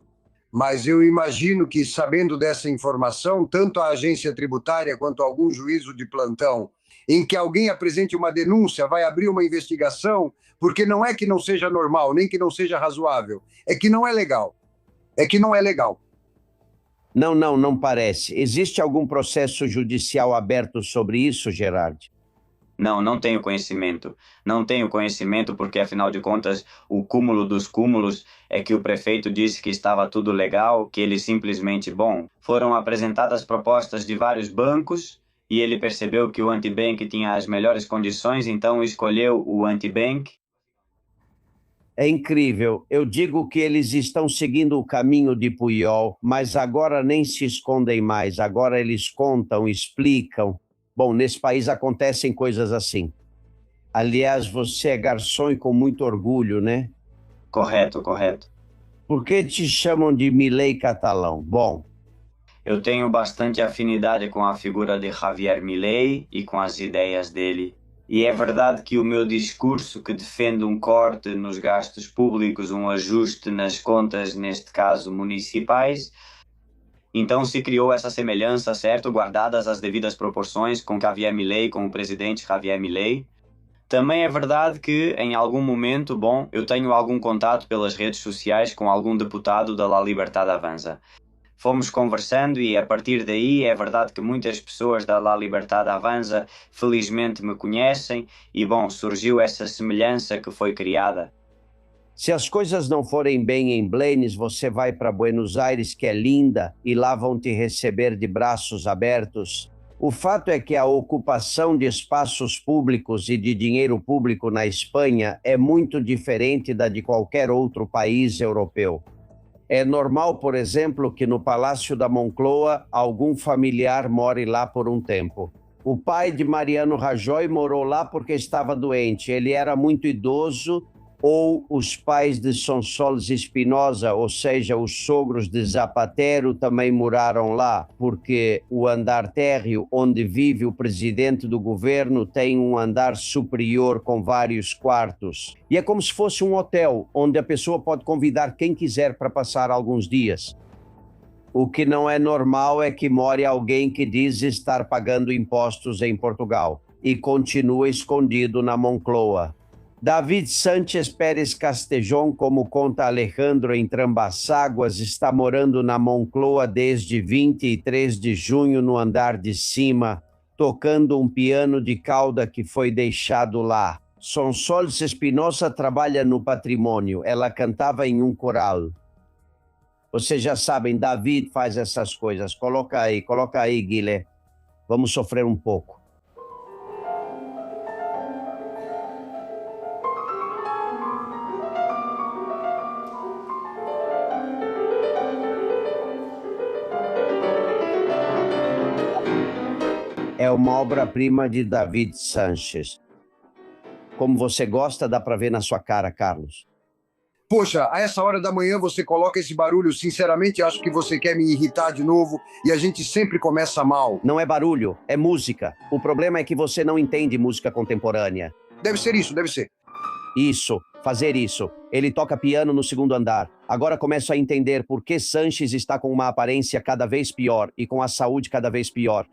Speaker 4: Mas eu imagino que, sabendo dessa informação, tanto a agência tributária quanto algum juízo de plantão, em que alguém apresente uma denúncia, vai abrir uma investigação, porque não é que não seja normal, nem que não seja razoável, é que não é legal. É que não é legal.
Speaker 1: Não parece. Existe algum processo judicial aberto sobre isso, Gerard?
Speaker 9: Não tenho conhecimento. Não tenho conhecimento porque, afinal de contas, o cúmulo dos cúmulos é que o prefeito disse que estava tudo legal, que ele simplesmente, foram apresentadas propostas de vários bancos e ele percebeu que o Antibank tinha as melhores condições, então escolheu o Antibank.
Speaker 1: É incrível. Eu digo que eles estão seguindo o caminho de Puyol, mas agora nem se escondem mais. Agora eles contam, explicam. Bom, nesse país acontecem coisas assim. Aliás, você é garçom e com muito orgulho, né?
Speaker 9: Correto.
Speaker 1: Por que te chamam de Milei catalão? Bom,
Speaker 9: Eu tenho bastante afinidade com a figura de Javier Milei e com as ideias dele. E é verdade que o meu discurso que defende um corte nos gastos públicos, um ajuste nas contas, neste caso municipais, então se criou essa semelhança, certo? Guardadas as devidas proporções com Javier Milei, com o presidente Javier Milei. Também é verdade que, em algum momento, eu tenho algum contato pelas redes sociais com algum deputado da La Libertad Avanza. Fomos conversando e, a partir daí, é verdade que muitas pessoas da La Libertad Avanza felizmente me conhecem e, surgiu essa semelhança que foi criada.
Speaker 1: se as coisas não forem bem em Blanes, você vai para Buenos Aires, que é linda, e lá vão te receber de braços abertos. O fato é que a ocupação de espaços públicos e de dinheiro público na Espanha é muito diferente da de qualquer outro país europeu. É normal, por exemplo, que no Palácio da Moncloa algum familiar more lá por um tempo. O pai de Mariano Rajoy morou lá porque estava doente. Ele era muito idoso. Ou os pais de Sonsoles Espinosa, ou seja, os sogros de Zapatero, também moraram lá, porque o andar térreo onde vive o presidente do governo tem um andar superior com vários quartos. E é como se fosse um hotel, onde a pessoa pode convidar quem quiser para passar alguns dias. O que não é normal é que more alguém que diz estar pagando impostos em Portugal e continua escondido na Moncloa. David Sánchez Pérez Castellón, como conta Alejandro em Trambaságuas, está morando na Moncloa desde 23 de junho no andar de cima, tocando um piano de cauda que foi deixado lá. Sonsoles Espinosa trabalha no patrimônio, ela cantava em um coral. Vocês já sabem, David faz essas coisas. Coloca aí, Guilherme. Vamos sofrer um pouco. É uma obra-prima de David Sánchez. Como você gosta, dá para ver na sua cara, Carlos.
Speaker 4: Poxa, a essa hora da manhã você coloca esse barulho, sinceramente acho que você quer me irritar de novo e a gente sempre começa mal.
Speaker 1: Não é barulho, é música. O problema é que você não entende música contemporânea.
Speaker 4: Deve ser isso, deve ser.
Speaker 1: Isso, fazer isso. Ele toca piano no segundo andar. Agora começo a entender por que Sánchez está com uma aparência cada vez pior e com a saúde cada vez pior.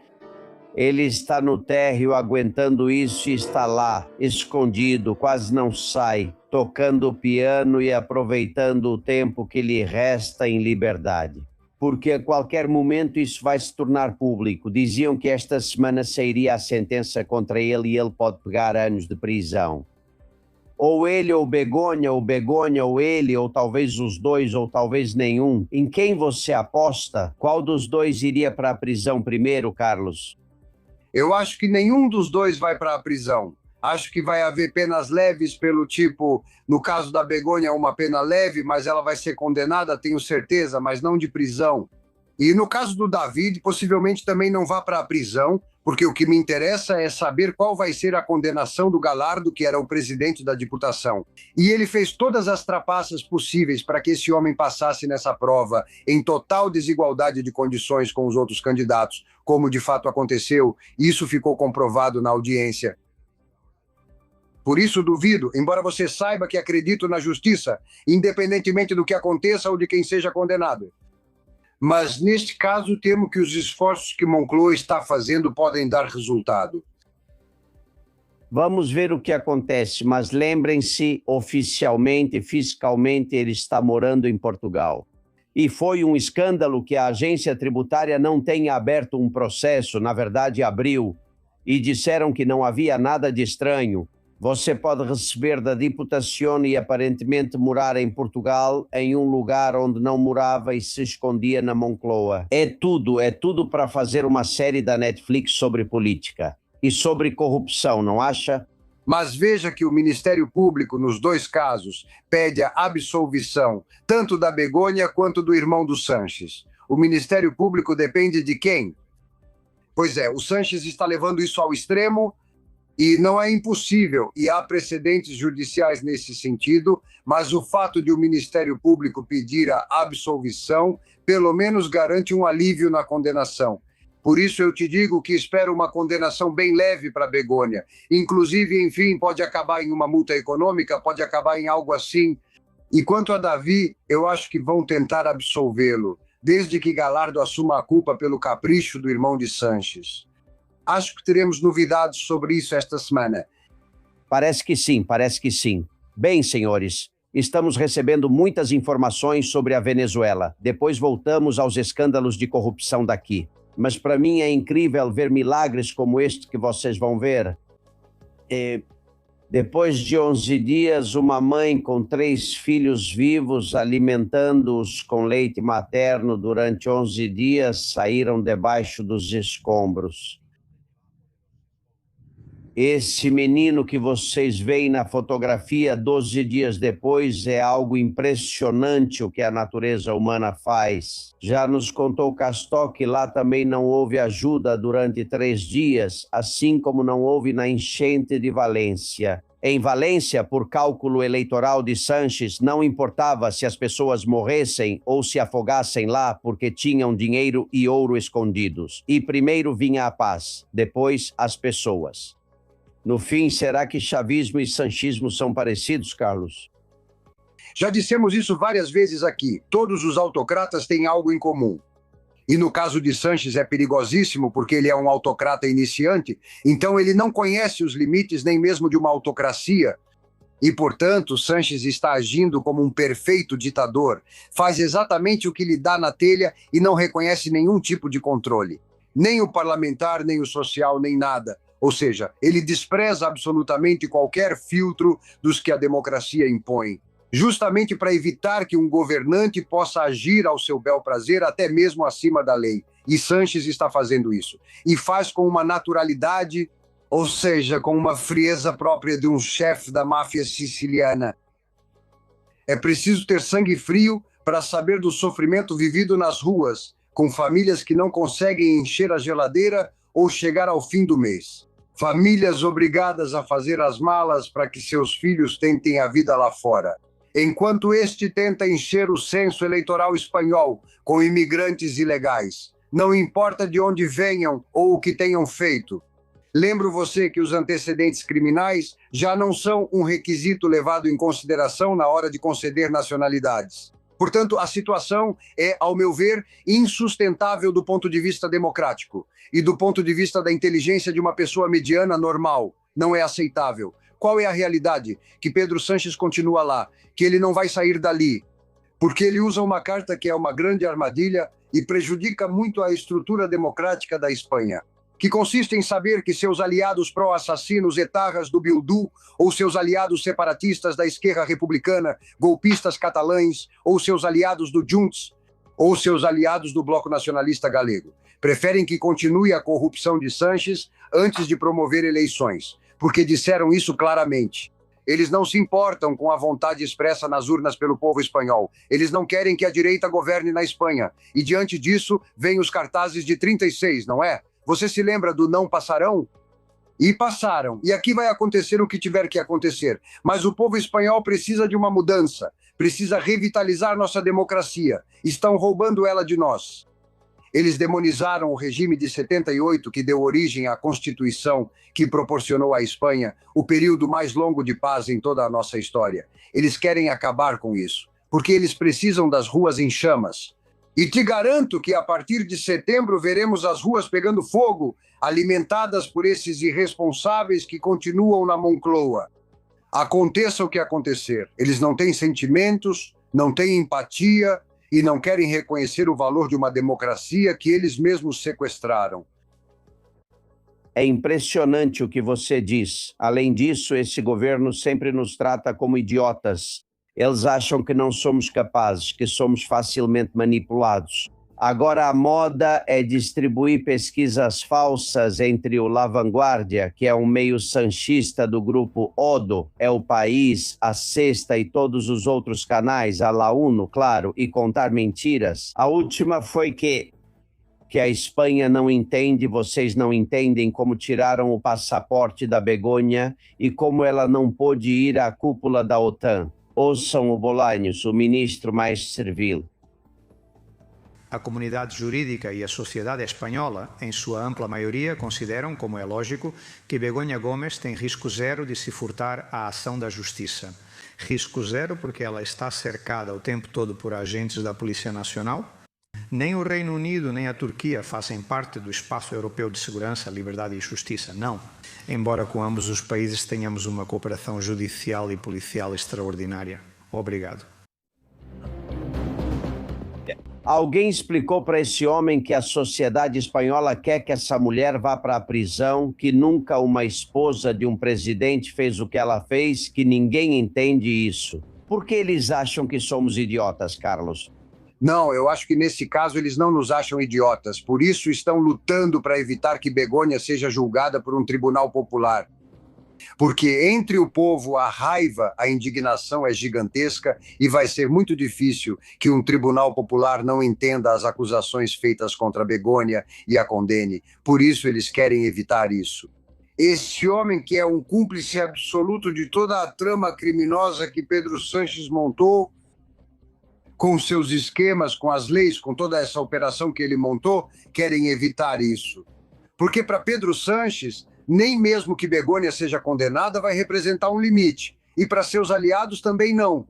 Speaker 1: Ele está no térreo aguentando isso e está lá, escondido, quase não sai, tocando o piano e aproveitando o tempo que lhe resta em liberdade. Porque a qualquer momento isso vai se tornar público. Diziam que esta semana sairia a sentença contra ele e ele pode pegar anos de prisão. Ou ele ou Begonha, ou ele, ou talvez os dois, ou talvez nenhum. Em quem você aposta? Qual dos dois iria para a prisão primeiro, Carlos?
Speaker 4: Eu acho que nenhum dos dois vai para a prisão. Acho que vai haver penas leves pelo tipo, no caso da Begonha, uma pena leve, mas ela vai ser condenada, tenho certeza, mas não de prisão. E no caso do David, possivelmente também não vá para a prisão, porque o que me interessa é saber qual vai ser a condenação do Gallardo, que era o presidente da Diputação. E ele fez todas as trapaças possíveis para que esse homem passasse nessa prova em total desigualdade de condições com os outros candidatos, como de fato aconteceu. Isso ficou comprovado na audiência. Por isso duvido, embora você saiba que acredito na justiça, independentemente do que aconteça ou de quem seja condenado. Mas, neste caso, temo que os esforços que Moncloa está fazendo podem dar resultado.
Speaker 1: Vamos ver o que acontece, mas lembrem-se, oficialmente, fiscalmente, ele está morando em Portugal. E foi um escândalo que a agência tributária não tenha aberto um processo, na verdade abriu, e disseram que não havia nada de estranho. Você pode receber da Diputação e aparentemente morar em Portugal, em um lugar onde não morava e se escondia na Moncloa. É tudo para fazer uma série da Netflix sobre política e sobre corrupção, não acha?
Speaker 4: Mas veja que o Ministério Público, nos dois casos, pede a absolvição, tanto da Begonha quanto do irmão do Sánchez. O Ministério Público depende de quem? Pois é, o Sánchez está levando isso ao extremo. E não é impossível, e há precedentes judiciais nesse sentido, mas o fato de o Ministério Público pedir a absolvição, pelo menos garante um alívio na condenação. Por isso eu te digo que espero uma condenação bem leve para Begonha. Inclusive, enfim, pode acabar em uma multa econômica, pode acabar em algo assim. E quanto a Davi, eu acho que vão tentar absolvê-lo, desde que Gallardo assuma a culpa pelo capricho do irmão de Sánchez. Acho que teremos novidades sobre isso esta semana.
Speaker 1: Parece que sim. Bem, senhores, estamos recebendo muitas informações sobre a Venezuela. Depois voltamos aos escândalos de corrupção daqui. Mas para mim é incrível ver milagres como este que vocês vão ver. Depois de 11 dias, uma mãe com 3 filhos vivos, alimentando-os com leite materno durante 11 dias, saíram debaixo dos escombros. Esse menino que vocês veem na fotografia 12 dias depois é algo impressionante o que a natureza humana faz. Já nos contou Castor que lá também não houve ajuda durante 3 dias, assim como não houve na enchente de Valência. Em Valência, por cálculo eleitoral de Sanches, não importava se as pessoas morressem ou se afogassem lá porque tinham dinheiro e ouro escondidos. E primeiro vinha a paz, depois as pessoas. No fim, será que chavismo e sanchismo são parecidos, Carlos?
Speaker 4: Já dissemos isso várias vezes aqui. Todos os autocratas têm algo em comum. E no caso de Sanches é perigosíssimo porque ele é um autocrata iniciante, então ele não conhece os limites nem mesmo de uma autocracia. E, portanto, Sanches está agindo como um perfeito ditador. Faz exatamente o que lhe dá na telha e não reconhece nenhum tipo de controle. Nem o parlamentar, nem o social, nem nada. Ou seja, ele despreza absolutamente qualquer filtro dos que a democracia impõe, justamente para evitar que um governante possa agir ao seu bel prazer, até mesmo acima da lei. E Sanches está fazendo isso. E faz com uma naturalidade, ou seja, com uma frieza própria de um chefe da máfia siciliana. É preciso ter sangue frio para saber do sofrimento vivido nas ruas, com famílias que não conseguem encher a geladeira ou chegar ao fim do mês. Famílias obrigadas a fazer as malas para que seus filhos tentem a vida lá fora. Enquanto este tenta encher o censo eleitoral espanhol com imigrantes ilegais, não importa de onde venham ou o que tenham feito. Lembro você que os antecedentes criminais já não são um requisito levado em consideração na hora de conceder nacionalidades. Portanto, a situação é, ao meu ver, insustentável do ponto de vista democrático e do ponto de vista da inteligência de uma pessoa mediana normal. Não é aceitável. Qual é a realidade? Que Pedro Sanches continua lá, que ele não vai sair dali, porque ele usa uma carta que é uma grande armadilha e prejudica muito a estrutura democrática da Espanha, que consiste em saber que seus aliados pró-assassinos etarras do Bildu, ou seus aliados separatistas da esquerda republicana, golpistas catalães, ou seus aliados do Junts, ou seus aliados do Bloco Nacionalista Galego, preferem que continue a corrupção de Sanches antes de promover eleições, porque disseram isso claramente. Eles não se importam com a vontade expressa nas urnas pelo povo espanhol. Eles não querem que a direita governe na Espanha. E diante disso, vêm os cartazes de 36, não é? Você se lembra do não passarão? E passaram. E aqui vai acontecer o que tiver que acontecer. Mas o povo espanhol precisa de uma mudança. Precisa revitalizar nossa democracia. Estão roubando ela de nós. Eles demonizaram o regime de 78, que deu origem à Constituição, que proporcionou à Espanha o período mais longo de paz em toda a nossa história. Eles querem acabar com isso, porque eles precisam das ruas em chamas. E te garanto que a partir de setembro veremos as ruas pegando fogo, alimentadas por esses irresponsáveis que continuam na Moncloa. Aconteça o que acontecer, eles não têm sentimentos, não têm empatia, e não querem reconhecer o valor de uma democracia que eles mesmos sequestraram.
Speaker 1: É impressionante o que você diz. Além disso, esse governo sempre nos trata como idiotas. Eles acham que não somos capazes, que somos facilmente manipulados. Agora a moda é distribuir pesquisas falsas entre o La Vanguardia, que é um meio sanchista do grupo Odo, é o País, a Sexta e todos os outros canais, a La Uno, claro, e contar mentiras. A última foi que a Espanha não entende, vocês não entendem como tiraram o passaporte da Begonha e como ela não pôde ir à cúpula da OTAN. Ouçam o Bolaños, o ministro mais servil.
Speaker 10: A comunidade jurídica e a sociedade espanhola, em sua ampla maioria, consideram, como é lógico, que Begoña Gomes tem risco zero de se furtar à ação da justiça. Risco zero porque ela está cercada o tempo todo por agentes da Polícia Nacional. Nem o Reino Unido nem a Turquia fazem parte do espaço europeu de segurança, liberdade e justiça, não. Embora com ambos os países tenhamos uma cooperação judicial e policial extraordinária. Obrigado.
Speaker 1: Alguém explicou para esse homem que a sociedade espanhola quer que essa mulher vá para a prisão, que nunca uma esposa de um presidente fez o que ela fez, que ninguém entende isso. Por que eles acham que somos idiotas, Carlos?
Speaker 4: Não, eu acho que nesse caso eles não nos acham idiotas. Por isso estão lutando para evitar que Begoña seja julgada por um tribunal popular. Porque entre o povo a raiva, a indignação é gigantesca e vai ser muito difícil que um tribunal popular não entenda as acusações feitas contra Begônia e a condene. Por isso eles querem evitar isso. Esse homem que é um cúmplice absoluto de toda a trama criminosa que Pedro Sanches montou, com seus esquemas, com as leis, com toda essa operação que ele montou, querem evitar isso. Porque para Pedro Sanches, nem mesmo que Begônia seja condenada vai representar um limite. E para seus aliados também não.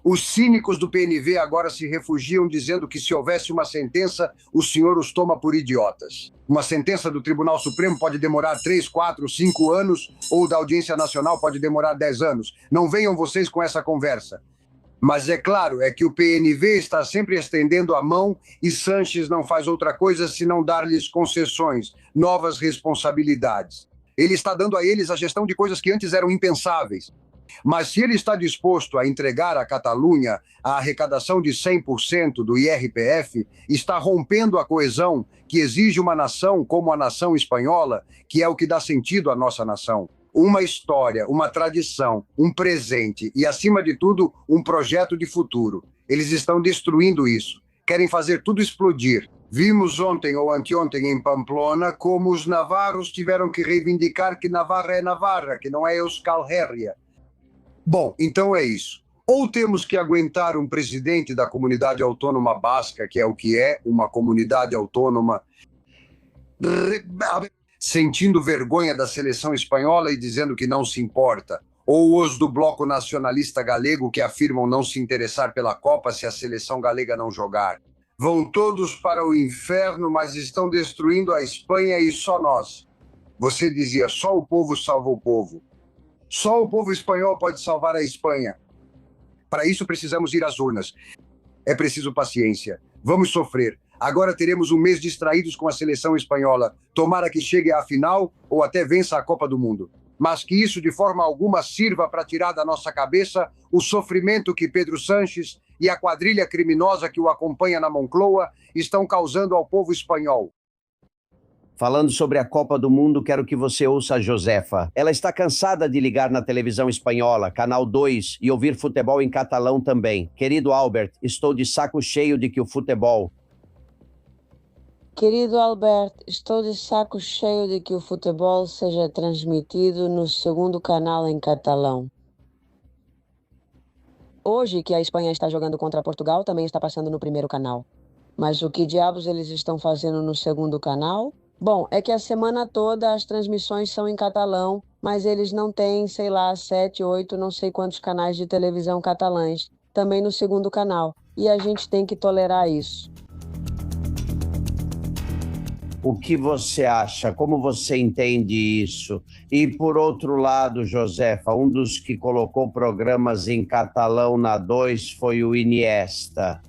Speaker 4: Os cínicos do PNV agora se refugiam dizendo que se houvesse uma sentença, o senhor os toma por idiotas. Uma sentença do Tribunal Supremo pode demorar 3, 4, 5 anos, ou da Audiência Nacional pode demorar 10 anos. Não venham vocês com essa conversa. Mas é claro, é que o PNV está sempre estendendo a mão e Sanches não faz outra coisa senão dar-lhes concessões, novas responsabilidades. Ele está dando a eles a gestão de coisas que antes eram impensáveis. Mas se ele está disposto a entregar à Catalunha a arrecadação de 100% do IRPF, está rompendo a coesão que exige uma nação como a nação espanhola, que é o que dá sentido à nossa nação. Uma história, uma tradição, um presente e, acima de tudo, um projeto de futuro. Eles estão destruindo isso. Querem fazer tudo explodir. Vimos ontem ou anteontem em Pamplona como os navarros tiveram que reivindicar que Navarra é Navarra, que não é Euskal Herria. Bom, então é isso. Ou temos que aguentar um presidente da comunidade autônoma basca, que é o que é, uma comunidade autônoma, sentindo vergonha da seleção espanhola e dizendo que não se importa. Ou os do Bloco Nacionalista Galego que afirmam não se interessar pela Copa se a seleção galega não jogar. Vão todos para o inferno, mas estão destruindo a Espanha e só nós. Você dizia, só o povo salva o povo. Só o povo espanhol pode salvar a Espanha. Para isso precisamos ir às urnas. É preciso paciência. Vamos sofrer. Agora teremos um mês distraídos com a seleção espanhola. Tomara que chegue à final ou até vença a Copa do Mundo. Mas que isso de forma alguma sirva para tirar da nossa cabeça o sofrimento que Pedro Sanches e a quadrilha criminosa que o acompanha na Moncloa estão causando ao povo espanhol.
Speaker 1: Falando sobre a Copa do Mundo, quero que você ouça a Josefa. Ela está cansada de ligar na televisão espanhola, Canal 2, e ouvir futebol em catalão também. Querido Albert, estou de saco cheio de que o futebol...
Speaker 11: Querido Albert, estou de saco cheio de que o futebol seja transmitido no segundo canal em catalão. Hoje, que a Espanha está jogando contra Portugal, também está passando no primeiro canal. Mas o que diabos eles estão fazendo no segundo canal? Bom, é que a semana toda as transmissões são em catalão, mas eles não têm, 7, 8, não sei quantos canais de televisão catalães, também no segundo canal. E a gente tem que tolerar isso.
Speaker 1: O que você acha? Como você entende isso? E, por outro lado, Josefa, um dos que colocou programas em catalão na 2 foi o Iniesta.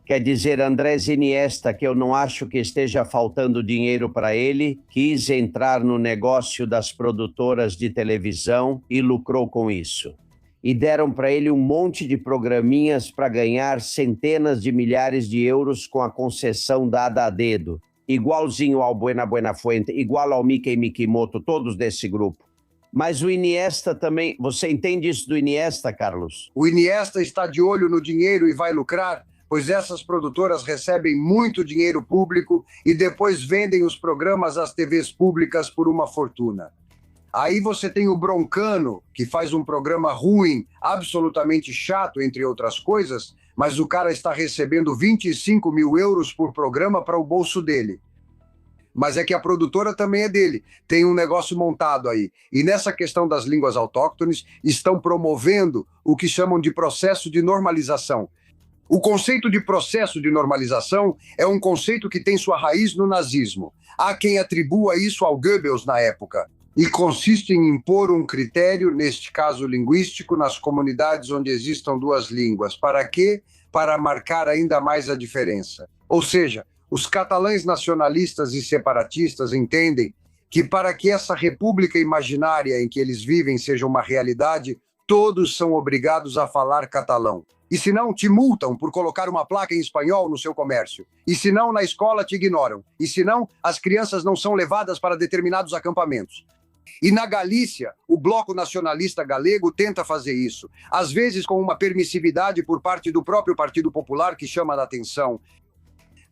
Speaker 1: Quer dizer, Andrés Iniesta, que eu não acho que esteja faltando dinheiro para ele, quis entrar no negócio das produtoras de televisão e lucrou com isso. E deram para ele um monte de programinhas para ganhar centenas de milhares de euros com a concessão dada a dedo. Igualzinho ao Buenafuente, igual ao Mickey Mikimoto, todos desse grupo. Mas o Iniesta também... Você entende isso do Iniesta, Carlos?
Speaker 4: O Iniesta está de olho no dinheiro e vai lucrar, pois essas produtoras recebem muito dinheiro público e depois vendem os programas às TVs públicas por uma fortuna. Aí você tem o Broncano, que faz um programa ruim, absolutamente chato, entre outras coisas, mas o cara está recebendo 25 mil euros por programa para o bolso dele. Mas é que a produtora também é dele, tem um negócio montado aí. E nessa questão das línguas autóctones, estão promovendo o que chamam de processo de normalização. O conceito de processo de normalização é um conceito que tem sua raiz no nazismo. Há quem atribua isso ao Goebbels na época. E consiste em impor um critério, neste caso linguístico, nas comunidades onde existam duas línguas. Para quê? Para marcar ainda mais a diferença. Ou seja, os catalães nacionalistas e separatistas entendem que para que essa república imaginária em que eles vivem seja uma realidade, todos são obrigados a falar catalão. E se não, te multam por colocar uma placa em espanhol no seu comércio. E se não, na escola te ignoram. E se não, as crianças não são levadas para determinados acampamentos. E na Galícia, o Bloco Nacionalista Galego tenta fazer isso, às vezes com uma permissividade por parte do próprio Partido Popular que chama a atenção.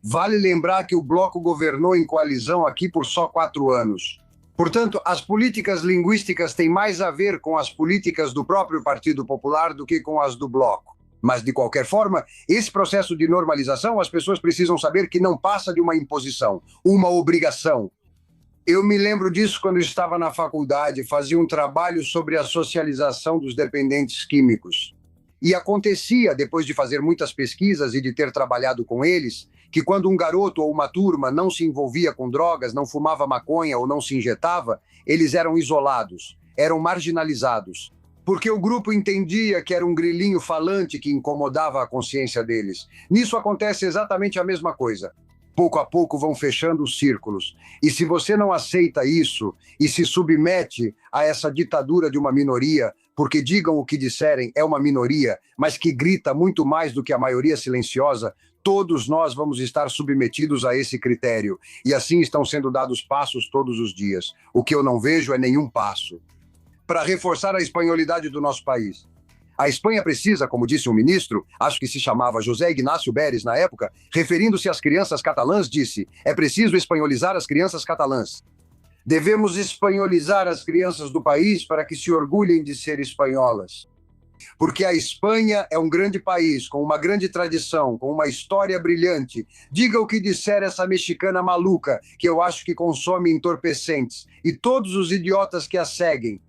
Speaker 4: Vale lembrar que o Bloco governou em coalizão aqui por só 4 anos. Portanto, as políticas linguísticas têm mais a ver com as políticas do próprio Partido Popular do que com as do Bloco. Mas, de qualquer forma, esse processo de normalização, as pessoas precisam saber que não passa de uma imposição, uma obrigação. Eu me lembro disso quando estava na faculdade, fazia um trabalho sobre a socialização dos dependentes químicos. E acontecia, depois de fazer muitas pesquisas e de ter trabalhado com eles, que quando um garoto ou uma turma não se envolvia com drogas, não fumava maconha ou não se injetava, eles eram isolados, eram marginalizados. Porque o grupo entendia que era um grilinho falante que incomodava a consciência deles. Nisso acontece exatamente a mesma coisa. Pouco a pouco vão fechando os círculos. E se você não aceita isso e se submete a essa ditadura de uma minoria, porque digam o que disserem, é uma minoria, mas que grita muito mais do que a maioria silenciosa, todos nós vamos estar submetidos a esse critério. E assim estão sendo dados passos todos os dias. O que eu não vejo é nenhum passo para reforçar a espanholidade do nosso país. A Espanha precisa, como disse um ministro, acho que se chamava José Ignácio Beres na época, referindo-se às crianças catalãs, disse: é preciso espanholizar as crianças catalãs. Devemos espanholizar as crianças do país para que se orgulhem de ser espanholas. Porque a Espanha é um grande país, com uma grande tradição, com uma história brilhante. Diga o que disser essa mexicana maluca, que eu acho que consome entorpecentes, e todos os idiotas que a seguem,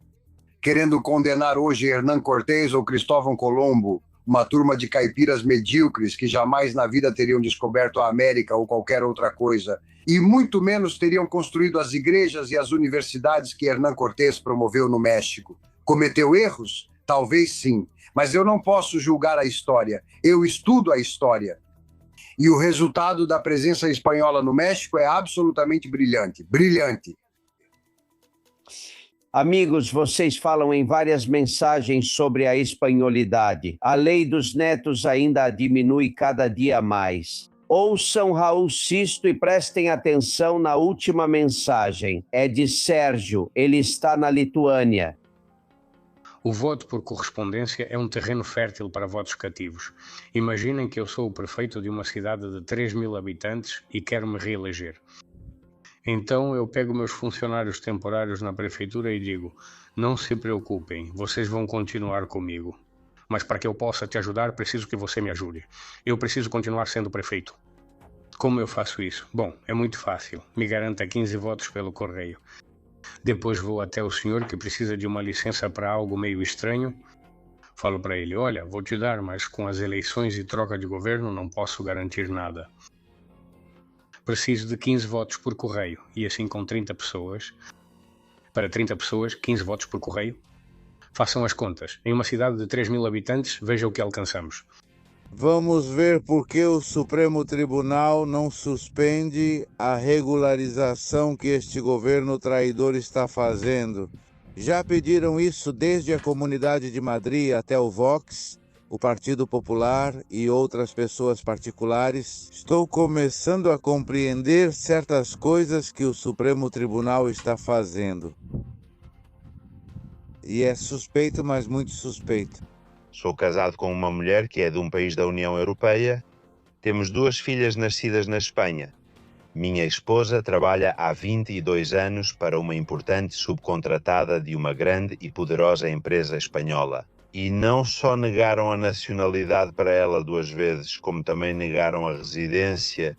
Speaker 4: querendo condenar hoje Hernán Cortés ou Cristóvão Colombo, uma turma de caipiras medíocres que jamais na vida teriam descoberto a América ou qualquer outra coisa, e muito menos teriam construído as igrejas e as universidades que Hernán Cortés promoveu no México. Cometeu erros? Talvez sim, mas eu não posso julgar a história, eu estudo a história. E o resultado da presença espanhola no México é absolutamente brilhante, brilhante.
Speaker 1: Amigos, vocês falam em várias mensagens sobre a espanholidade. A lei dos netos ainda a diminui cada dia mais. Ouçam Raul Sisto e prestem atenção na última mensagem. É de Sérgio, ele está na Lituânia.
Speaker 12: O voto por correspondência é um terreno fértil para votos cativos. Imaginem que eu sou o prefeito de uma cidade de 3.000 habitantes e quero me reeleger. Então eu pego meus funcionários temporários na prefeitura e digo: não se preocupem, vocês vão continuar comigo. Mas para que eu possa te ajudar, preciso que você me ajude. Eu preciso continuar sendo prefeito. Como eu faço isso? Bom, é muito fácil. Me garanta 15 votos pelo correio. Depois vou até o senhor que precisa de uma licença para algo meio estranho. Falo para ele: olha, vou te dar, mas com as eleições e troca de governo não posso garantir nada. Preciso de 15 votos por correio, e assim com 30 pessoas. Para 30 pessoas, 15 votos por correio. Façam as contas. Em uma cidade de 3.000 habitantes, veja o que alcançamos.
Speaker 13: Vamos ver por que o Supremo Tribunal não suspende a regularização que este governo traidor está fazendo. Já pediram isso desde a Comunidade de Madrid até o Vox, o Partido Popular e outras pessoas particulares. Estou começando a compreender certas coisas que o Supremo Tribunal está fazendo. E é suspeito, mas muito suspeito.
Speaker 14: Sou casado com uma mulher que é de um país da União Europeia. Temos 2 filhas nascidas na Espanha. Minha esposa trabalha há 22 anos para uma importante subcontratada de uma grande e poderosa empresa espanhola. E não só negaram a nacionalidade para ela 2 vezes, como também negaram a residência.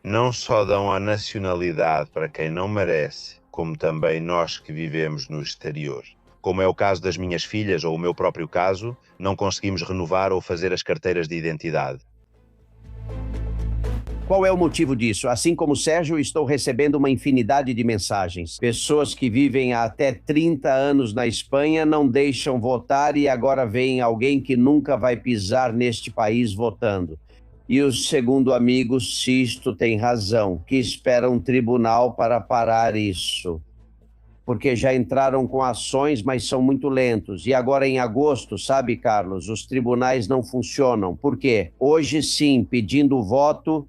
Speaker 14: Não só dão a nacionalidade para quem não merece, como também nós que vivemos no exterior. Como é o caso das minhas filhas ou o meu próprio caso, não conseguimos renovar ou fazer as carteiras de identidade.
Speaker 1: Qual é o motivo disso? Assim como Sérgio, estou recebendo uma infinidade de mensagens. Pessoas que vivem há até 30 anos na Espanha não deixam votar e agora vem alguém que nunca vai pisar neste país votando. E o segundo amigo Sisto tem razão, que espera um tribunal para parar isso. Porque já entraram com ações, mas são muito lentos. E agora em agosto, sabe, Carlos, os tribunais não funcionam. Por quê? Hoje sim, pedindo voto...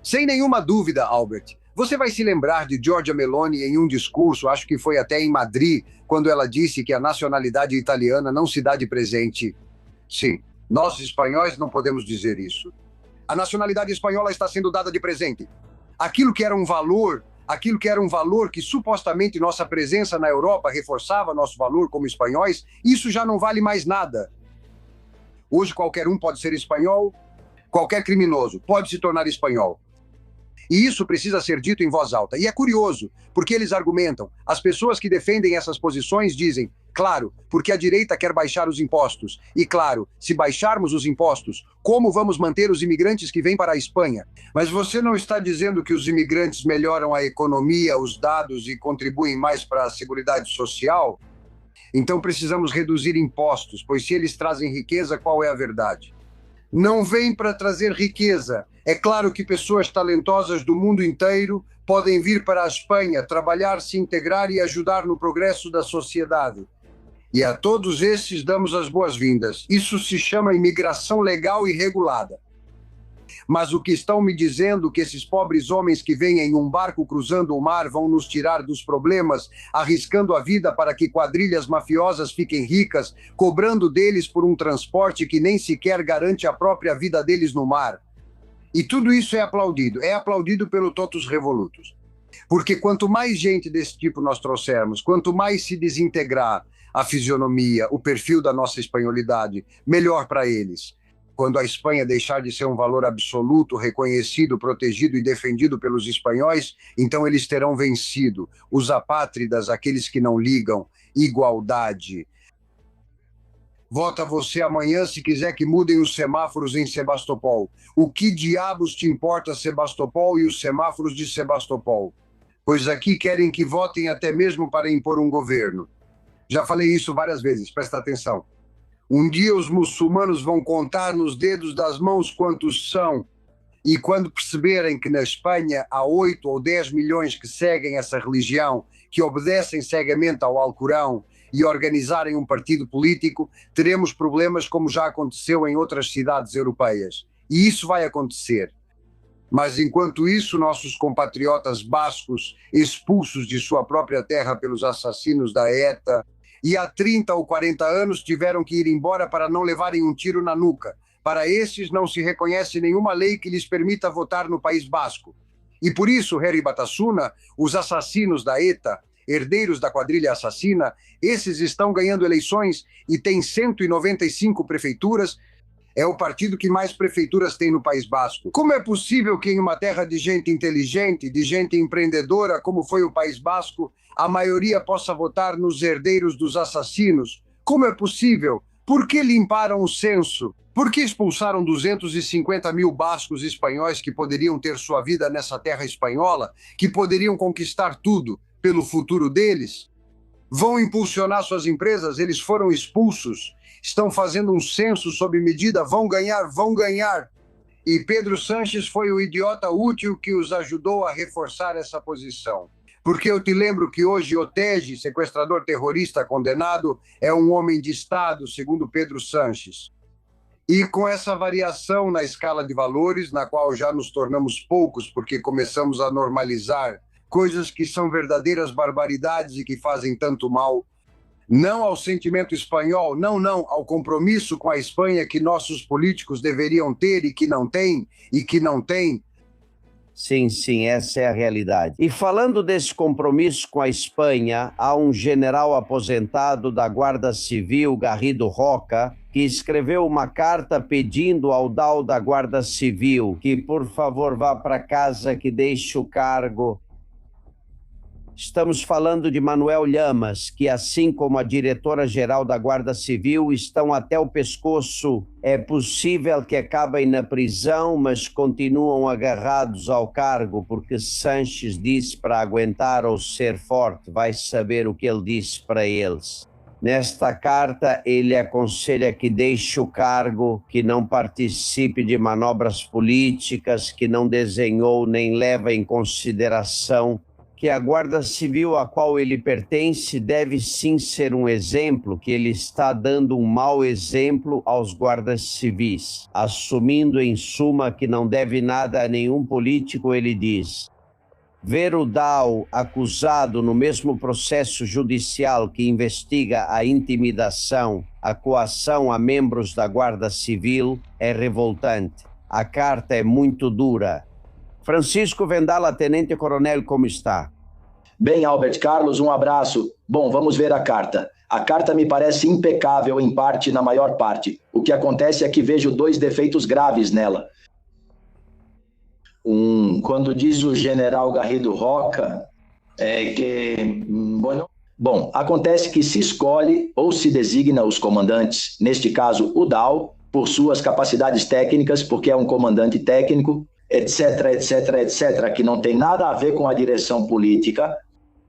Speaker 4: Sem nenhuma dúvida, Albert, Você vai se lembrar de Giorgia Meloni em um discurso, acho que foi até em Madrid, quando ela disse que a nacionalidade italiana não se dá de presente. Sim, nós espanhóis não podemos dizer isso. A nacionalidade espanhola está sendo dada de presente. Aquilo que era um valor que supostamente nossa presença na Europa reforçava nosso valor como espanhóis, isso já não vale mais nada. Hoje qualquer um pode ser espanhol, qualquer criminoso pode se tornar espanhol. E isso precisa ser dito em voz alta. E é curioso, porque eles argumentam, as pessoas que defendem essas posições dizem, claro, porque a direita quer baixar os impostos. E claro, se baixarmos os impostos, como vamos manter os imigrantes que vêm para a Espanha? Mas você não está dizendo que os imigrantes melhoram a economia, os dados e contribuem mais para a Seguridade Social? Então precisamos reduzir impostos, pois se eles trazem riqueza, qual é a verdade? Não vem para trazer riqueza. É claro que pessoas talentosas do mundo inteiro podem vir para a Espanha, trabalhar, se integrar e ajudar no progresso da sociedade. E a todos esses damos as boas-vindas. Isso se chama imigração legal e regulada. Mas o que estão me dizendo que esses pobres homens que vêm em um barco cruzando o mar vão nos tirar dos problemas, arriscando a vida para que quadrilhas mafiosas fiquem ricas, cobrando deles por um transporte que nem sequer garante a própria vida deles no mar. E tudo isso é aplaudido pelo totus revolutus. Porque quanto mais gente desse tipo nós trouxermos, quanto mais se desintegrar a fisionomia, o perfil da nossa espanholidade, melhor para eles. Quando a Espanha deixar de ser um valor absoluto, reconhecido, protegido e defendido pelos espanhóis, então eles terão vencido. Os apátridas, aqueles que não ligam, igualdade. Vota você amanhã se quiser que mudem os semáforos em Sebastopol. O que diabos te importa Sebastopol e os semáforos de Sebastopol? Pois aqui querem que votem até mesmo para impor um governo. Já falei isso várias vezes, presta atenção. Um dia os muçulmanos vão contar nos dedos das mãos quantos são, e quando perceberem que na Espanha há 8 ou 10 milhões que seguem essa religião, que obedecem cegamente ao Alcorão e organizarem um partido político, teremos problemas como já aconteceu em outras cidades europeias. E isso vai acontecer. Mas enquanto isso, nossos compatriotas bascos, expulsos de sua própria terra pelos assassinos da ETA, e há 30 ou 40 anos tiveram que ir embora para não levarem um tiro na nuca. Para esses não se reconhece nenhuma lei que lhes permita votar no País Basco. E por isso, Herri Batasuna, os assassinos da ETA, herdeiros da quadrilha assassina, esses estão ganhando eleições e têm 195 prefeituras. É o partido que mais prefeituras tem no País Basco. Como é possível que em uma terra de gente inteligente, de gente empreendedora, como foi o País Basco, a maioria possa votar nos herdeiros dos assassinos? Como é possível? Por que limparam o censo? Por que expulsaram 250 mil bascos espanhóis que poderiam ter sua vida nessa terra espanhola, que poderiam conquistar tudo pelo futuro deles? Vão impulsionar suas empresas, eles foram expulsos, estão fazendo um censo sob medida, vão ganhar. E Pedro Sánchez foi o idiota útil que os ajudou a reforçar essa posição. Porque eu te lembro que hoje Otegi, sequestrador terrorista condenado, é um homem de Estado, segundo Pedro Sánchez. E com essa variação na escala de valores, na qual já nos tornamos poucos, porque começamos a normalizar coisas que são verdadeiras barbaridades e que fazem tanto mal, não ao sentimento espanhol, não, ao compromisso com a Espanha que nossos políticos deveriam ter e que não têm.
Speaker 1: Sim, essa é a realidade. E falando desse compromisso com a Espanha, há um general aposentado da Guarda Civil, Garrido Roca, que escreveu uma carta pedindo ao DAO da Guarda Civil que, por favor, vá para casa, que deixe o cargo. Estamos falando de Manuel Llamas, que, assim como a diretora-geral da Guarda Civil, estão até o pescoço. É possível que acabem na prisão, mas continuam agarrados ao cargo, porque Sánchez disse para aguentar ou ser forte. Vai saber o que ele disse para eles. Nesta carta, ele aconselha que deixe o cargo, que não participe de manobras políticas, que não desenhou nem leva em consideração que a Guarda Civil a qual ele pertence deve sim ser um exemplo, que ele está dando um mau exemplo aos guardas civis. Assumindo em suma que não deve nada a nenhum político, ele diz: Ver o Dal acusado no mesmo processo judicial que investiga a intimidação, a coação a membros da Guarda Civil é revoltante. A carta é muito dura. Francisco Vendala, tenente-coronel, como está?
Speaker 3: Bem, Albert Carlos, um abraço. Bom, vamos ver a carta. A carta me parece impecável em parte, na maior parte. O que acontece é que vejo 2 defeitos graves nela. Quando diz o general Garrido Roca, Bom, acontece que se escolhe ou se designa os comandantes, neste caso o Dal, por suas capacidades técnicas, porque é um comandante técnico, etc, etc, etc, que não tem nada a ver com a direção política.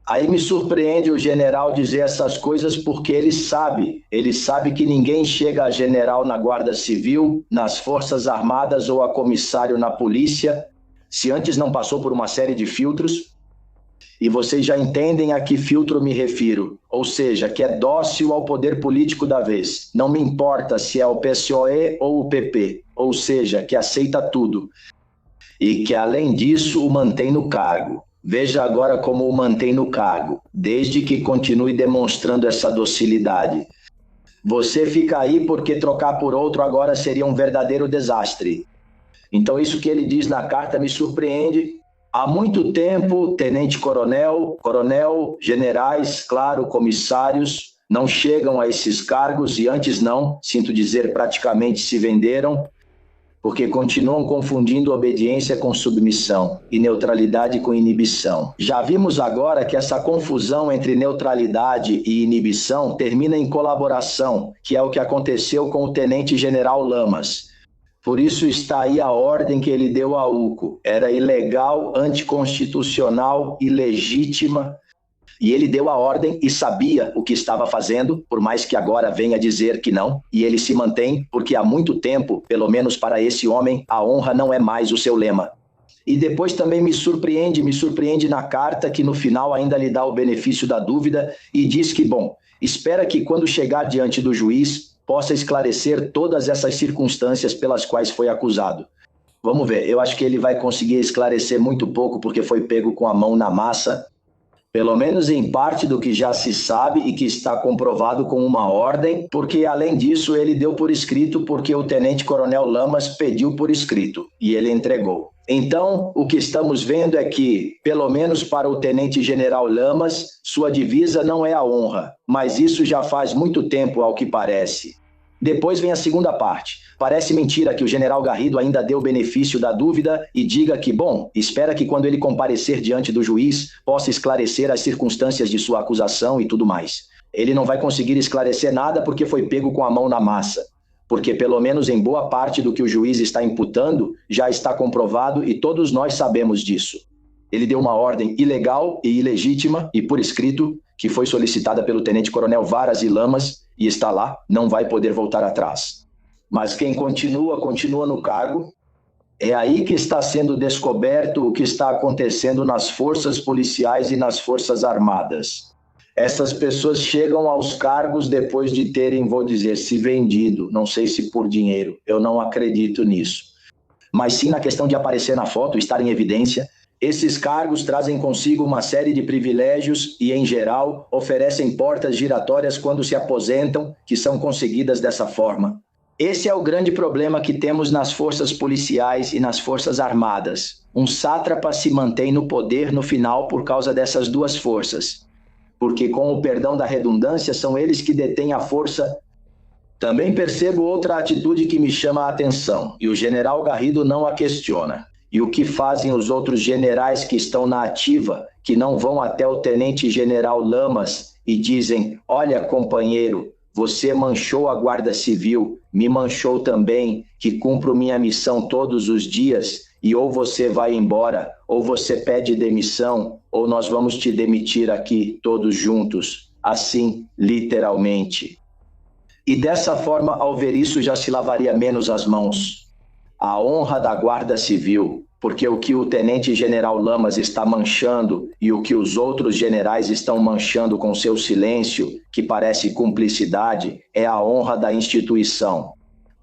Speaker 3: Aí me surpreende o general dizer essas coisas porque ele sabe que ninguém chega a general na Guarda Civil, nas Forças Armadas ou a comissário na polícia, se antes não passou por uma série de filtros, e vocês já entendem a que filtro me refiro, ou seja, que é dócil ao poder político da vez. Não me importa se é o PSOE ou o PP, ou seja, que aceita tudo. E que, além disso, o mantém no cargo. Veja agora como o mantém no cargo, desde que continue demonstrando essa docilidade. Você fica aí porque trocar por outro agora seria um verdadeiro desastre. Então isso que ele diz na carta me surpreende. Há muito tempo, tenente-coronel, coronel, generais, claro, comissários, não chegam a esses cargos e antes não, sinto dizer, praticamente se venderam, porque continuam confundindo obediência com submissão e neutralidade com inibição. Já vimos agora que essa confusão entre neutralidade e inibição termina em colaboração, que é o que aconteceu com o tenente-general Lamas. Por isso está aí a ordem que ele deu a UCO. Era ilegal, anticonstitucional, ilegítima. E ele deu a ordem e sabia o que estava fazendo, por mais que agora venha dizer que não. E ele se mantém porque há muito tempo, pelo menos para esse homem, a honra não é mais o seu lema. E depois também me surpreende na carta que no final ainda lhe dá o benefício da dúvida e diz que, bom, espera que quando chegar diante do juiz possa esclarecer todas essas circunstâncias pelas quais foi acusado. Vamos ver, eu acho que ele vai conseguir esclarecer muito pouco porque foi pego com a mão na massa, pelo menos em parte do que já se sabe e que está comprovado com uma ordem, porque além disso ele deu por escrito porque o tenente-coronel Lamas pediu por escrito e ele entregou. Então, o que estamos vendo é que, pelo menos para o tenente-general Lamas, sua divisa não é a honra, mas isso já faz muito tempo, ao que parece. Depois vem a segunda parte. Parece mentira que o general Garrido ainda dê o benefício da dúvida e diga que, bom, espera que quando ele comparecer diante do juiz, possa esclarecer as circunstâncias de sua acusação e tudo mais. Ele não vai conseguir esclarecer nada porque foi pego com a mão na massa. Porque pelo menos em boa parte do que o juiz está imputando já está comprovado e todos nós sabemos disso. Ele deu uma ordem ilegal e ilegítima e por escrito que foi solicitada pelo tenente-coronel Varas e Lamas e está lá, não vai poder voltar atrás. Mas quem continua no cargo. É aí que está sendo descoberto o que está acontecendo nas forças policiais e nas forças armadas. Essas pessoas chegam aos cargos depois de terem, vou dizer, se vendido. Não sei se por dinheiro, eu não acredito nisso. Mas sim na questão de aparecer na foto, estar em evidência. Esses cargos trazem consigo uma série de privilégios e, em geral, oferecem portas giratórias quando se aposentam, que são conseguidas dessa forma. Esse é o grande problema que temos nas forças policiais e nas forças armadas. Um sátrapa se mantém no poder no final por causa dessas duas forças. Porque, com o perdão da redundância, são eles que detêm a força. Também percebo outra atitude que me chama a atenção, e o general Garrido não a questiona. E o que fazem os outros generais que estão na ativa, que não vão até o tenente-general Lamas e dizem: olha, companheiro, você manchou a Guarda Civil, me manchou também, que cumpro minha missão todos os dias, e ou você vai embora, ou você pede demissão, ou nós vamos te demitir aqui todos juntos, assim, literalmente. E dessa forma, ao ver isso, já se lavaria menos as mãos. A honra da Guarda Civil, porque o que o tenente-general Lamas está manchando e o que os outros generais estão manchando com seu silêncio, que parece cumplicidade, é a honra da instituição,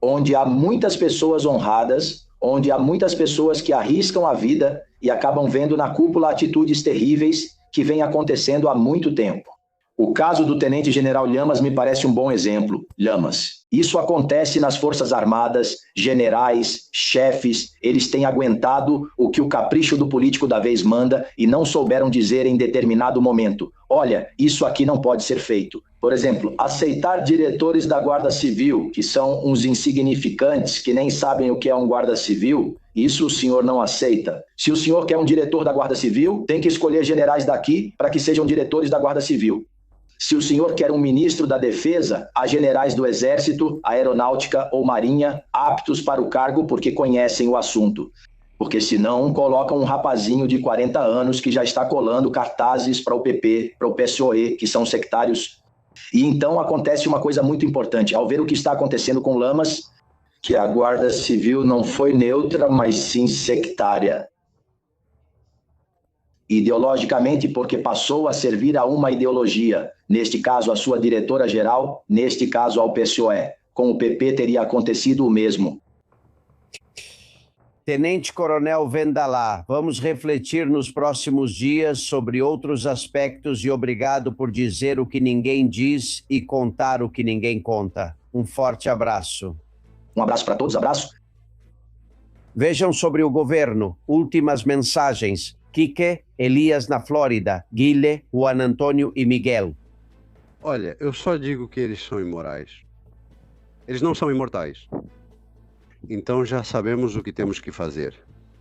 Speaker 3: onde há muitas pessoas honradas, onde há muitas pessoas que arriscam a vida e acabam vendo na cúpula atitudes terríveis que vêm acontecendo há muito tempo. O caso do tenente-general Llamas me parece um bom exemplo. Llamas. Isso acontece nas Forças Armadas, generais, chefes, eles têm aguentado o que o capricho do político da vez manda e não souberam dizer em determinado momento: olha, isso aqui não pode ser feito. Por exemplo, aceitar diretores da Guarda Civil, que são uns insignificantes, que nem sabem o que é um guarda civil, isso o senhor não aceita. Se o senhor quer um diretor da Guarda Civil, tem que escolher generais daqui para que sejam diretores da Guarda Civil. Se o senhor quer um ministro da Defesa, há generais do Exército, Aeronáutica ou Marinha aptos para o cargo porque conhecem o assunto. Porque senão colocam um rapazinho de 40 anos que já está colando cartazes para o PP, para o PSOE, que são sectários. E então acontece uma coisa muito importante. Ao ver o que está acontecendo com Llamas, que a Guarda Civil não foi neutra, mas sim sectária. Ideologicamente, porque passou a servir a uma ideologia, neste caso a sua diretora-geral, neste caso ao PSOE. Com o PP teria acontecido o mesmo.
Speaker 1: Tenente Coronel Vendalá, vamos refletir nos próximos dias sobre outros aspectos e obrigado por dizer o que ninguém diz e contar o que ninguém conta. Um forte abraço.
Speaker 3: Um abraço para todos, abraço.
Speaker 1: Vejam sobre o governo, últimas mensagens. Quique, Elias na Flórida, Guile, Juan Antônio e Miguel.
Speaker 15: Olha, eu só digo que eles são imorais. Eles não são imortais. Então já sabemos o que temos que fazer.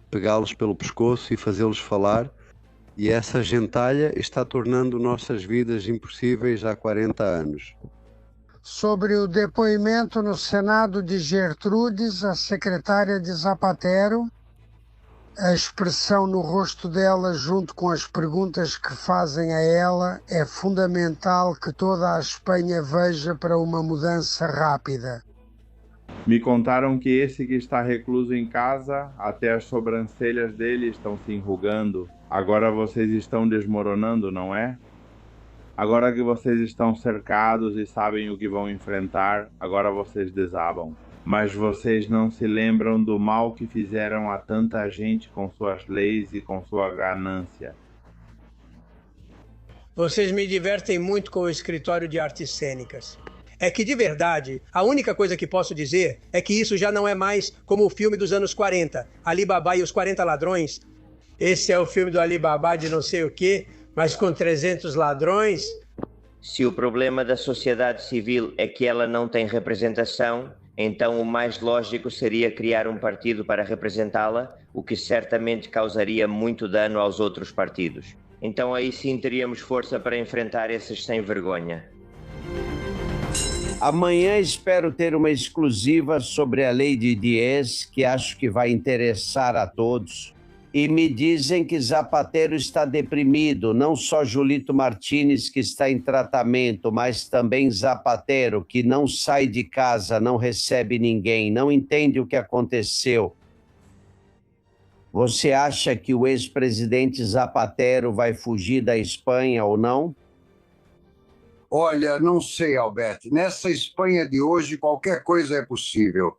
Speaker 15: Pegá-los pelo pescoço e fazê-los falar, e essa gentalha está tornando nossas vidas impossíveis há 40 anos.
Speaker 16: Sobre o depoimento no Senado de Gertrudes, a secretária de Zapatero, a expressão no rosto dela, junto com as perguntas que fazem a ela, é fundamental que toda a Espanha veja para uma mudança rápida.
Speaker 17: Me contaram que esse que está recluso em casa, até as sobrancelhas dele estão se enrugando. Agora vocês estão desmoronando, não é? Agora que vocês estão cercados e sabem o que vão enfrentar, agora vocês desabam. Mas vocês não se lembram do mal que fizeram a tanta gente com suas leis e com sua ganância.
Speaker 18: Vocês me divertem muito com o escritório de artes cênicas. É que, de verdade, a única coisa que posso dizer é que isso já não é mais como o filme dos anos 40, Ali Baba e os 40 Ladrões. Esse é o filme do Ali Baba de não sei o quê, mas com 300 ladrões.
Speaker 19: Se o problema da sociedade civil é que ela não tem representação, então o mais lógico seria criar um partido para representá-la, o que certamente causaria muito dano aos outros partidos. Então aí sim teríamos força para enfrentar esses sem vergonha.
Speaker 1: Amanhã espero ter uma exclusiva sobre a lei de Diez, que acho que vai interessar a todos. E me dizem que Zapatero está deprimido, não só Julito Martínez, que está em tratamento, mas também Zapatero, que não sai de casa, não recebe ninguém, não entende o que aconteceu. Você acha que o ex-presidente Zapatero vai fugir da Espanha ou não?
Speaker 4: Olha, não sei, Alberto. Nessa Espanha de hoje, qualquer coisa é possível.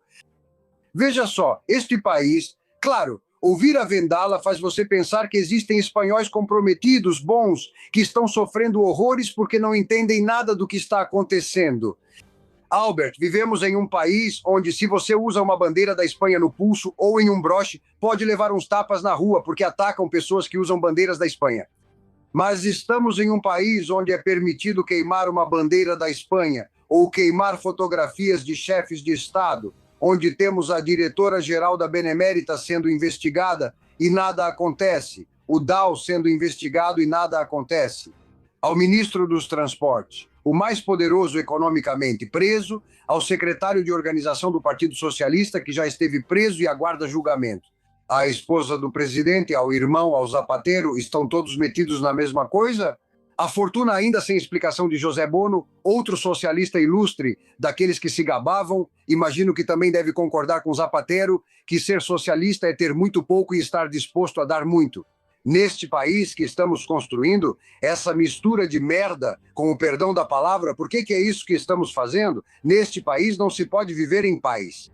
Speaker 4: Veja só, este país, claro, ouvir a Vendala faz você pensar que existem espanhóis comprometidos, bons, que estão sofrendo horrores porque não entendem nada do que está acontecendo. Albert, vivemos em um país onde se você usa uma bandeira da Espanha no pulso ou em um broche, pode levar uns tapas na rua porque atacam pessoas que usam bandeiras da Espanha. Mas estamos em um país onde é permitido queimar uma bandeira da Espanha ou queimar fotografias de chefes de Estado, onde temos a diretora-geral da Benemérita sendo investigada e nada acontece, o DAO sendo investigado e nada acontece, ao ministro dos Transportes, o mais poderoso economicamente, preso, ao secretário de organização do Partido Socialista, que já esteve preso e aguarda julgamento. A esposa do presidente, ao irmão, ao Zapatero, estão todos metidos na mesma coisa? A fortuna ainda sem explicação de José Bono, outro socialista ilustre, daqueles que se gabavam, imagino que também deve concordar com Zapatero, que ser socialista é ter muito pouco e estar disposto a dar muito. Neste país que estamos construindo, essa mistura de merda, com o perdão da palavra, por que é isso que estamos fazendo? Neste país não se pode viver em paz.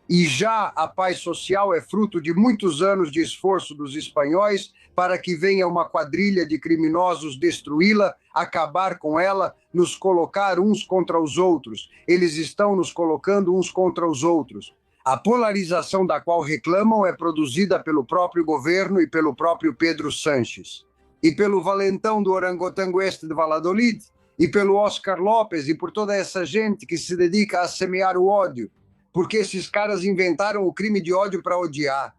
Speaker 4: E já a paz social é fruto de muitos anos de esforço dos espanhóis para que venha uma quadrilha de criminosos destruí-la, acabar com ela, nos colocar uns contra os outros. Eles estão nos colocando uns contra os outros. A polarização da qual reclamam é produzida pelo próprio governo e pelo próprio Pedro Sánchez. E pelo valentão do Orangotangueste de Valladolid, e pelo Oscar López, e por toda essa gente que se dedica a semear o ódio. Porque esses caras inventaram o crime de ódio para odiar.